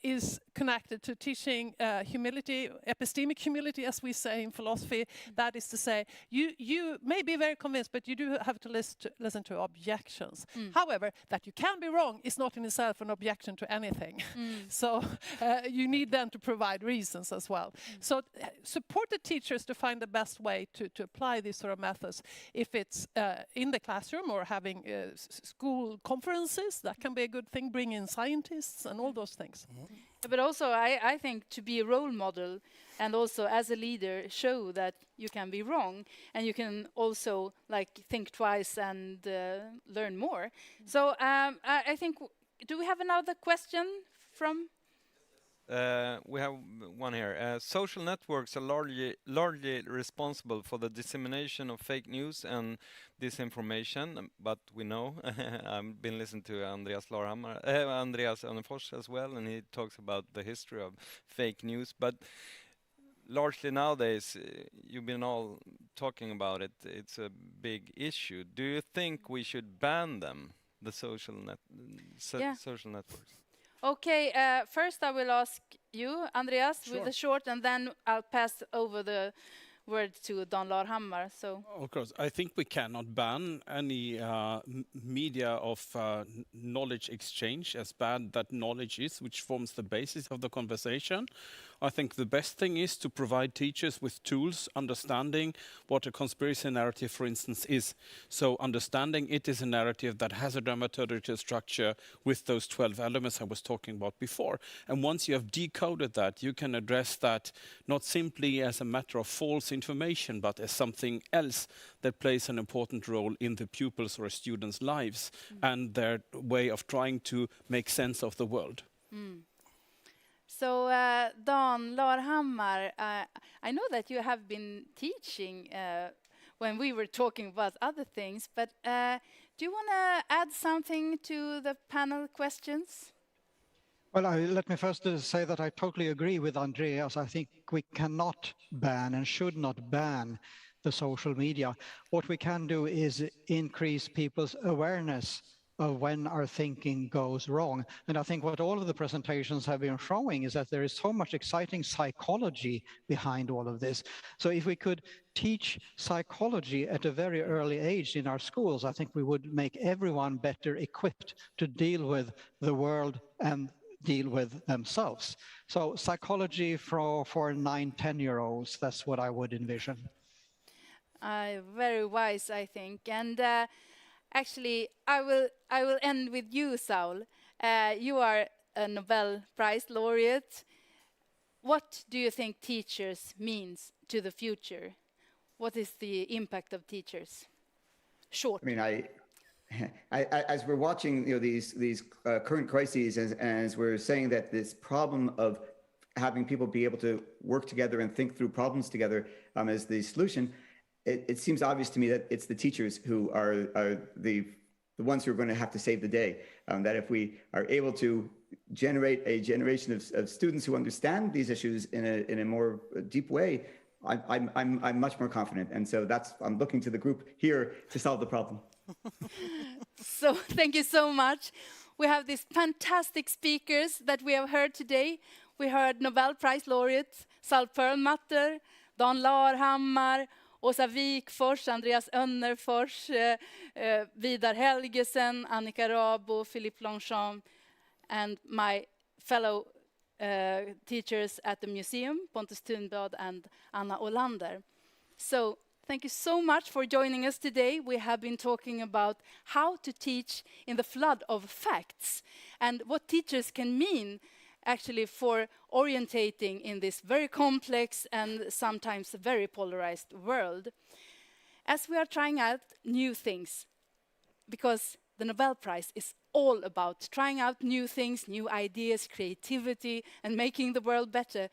is connected to teaching humility, epistemic humility, as we say in philosophy. That is to say, you may be very convinced, but you do have to listen to objections. However, that you can be wrong is not in itself an objection to anything. So you need then to provide reasons as well. So support the teachers to find the best way to apply these sort of methods. If it's in the classroom or having school conferences, that can be a good thing. Bring in scientists and all those things. But also, I think to be a role model and also as a leader show that you can be wrong and you can also think twice and learn more. So I think, do we have another question from? We have one here. Social networks are largely responsible for the dissemination of fake news and disinformation, but we know, I've been listening to Andreas Önnerfors as well, and he talks about the history of fake news, but largely nowadays, you've been all talking about it, it's a big issue. Do you think we should ban them, the social networks? Okay, first I will ask you, Andreas, Sure. with a short, and then I'll pass over the word to Don Larhammar. So, of course, I think we cannot ban any media of knowledge exchange, as bad that knowledge is, which forms the basis of the conversation. I think the best thing is to provide teachers with tools, understanding what a conspiracy narrative, for instance, is. So understanding it is a narrative that has a dramaturgical structure with those 12 elements I was talking about before. And once you have decoded that, you can address that not simply as a matter of false information, but as something else that plays an important role in the pupils' or students' lives and their way of trying to make sense of the world. So, Dan Larhammar, I know that you have been teaching when we were talking about other things, but do you want to add something to the panel questions? Well, let me first say that I totally agree with Andreas. I think we cannot ban and should not ban the social media. What we can do is increase people's awareness of when our thinking goes wrong. And I think what all of the presentations have been showing is that there is so much exciting psychology behind all of this. So if we could teach psychology at a very early age in our schools, I think we would make everyone better equipped to deal with the world and deal with themselves. So psychology for 9, 10-year-olds, that's what I would envision. Very wise, I think. And actually, I will end with you, Saul. You are a Nobel Prize laureate. What do you think teachers means to the future? What is the impact of teachers? Short. I mean, as we're watching, these current crises, as we're saying that this problem of having people be able to work together and think through problems together as the solution, it seems obvious to me that it's the teachers who are the ones who are going to have to save the day. That if we are able to generate a generation of students who understand these issues in a more deep way, I'm much more confident. And so I'm looking to the group here to solve the problem. So thank you so much. We have these fantastic speakers that we have heard today. We heard Nobel Prize laureate Saul Perlmutter, Dan Larhammar, Åsa Wikforss, Andreas Önnerfors, Vidar Helgesen, Annika Rabo, Philippe Longchamps, and my fellow teachers at the museum, Pontus Thunblad and Anna Olander. So thank you so much for joining us today. We have been talking about how to teach in the flood of facts and what teachers can mean actually for orientating in this very complex and sometimes very polarized world. As we are trying out new things, because the Nobel Prize is all about trying out new things, new ideas, creativity, and making the world better,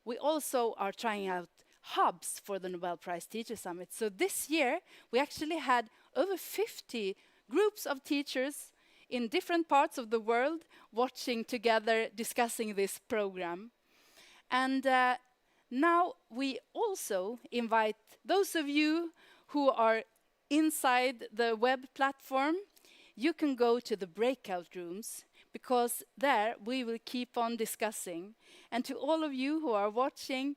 we also are trying out hubs for the Nobel Prize Teacher Summit. So this year, we actually had over 50 groups of teachers in different parts of the world watching together, discussing this program. And now we also invite those of you who are inside the web platform, you can go to the breakout rooms, because there we will keep on discussing. And to all of you who are watching,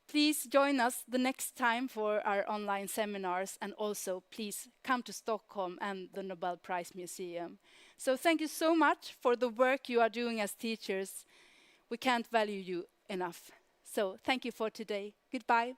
please join us the next time for our online seminars, and also please come to Stockholm and the Nobel Prize Museum. So thank you so much for the work you are doing as teachers. We can't value you enough. So thank you for today. Goodbye.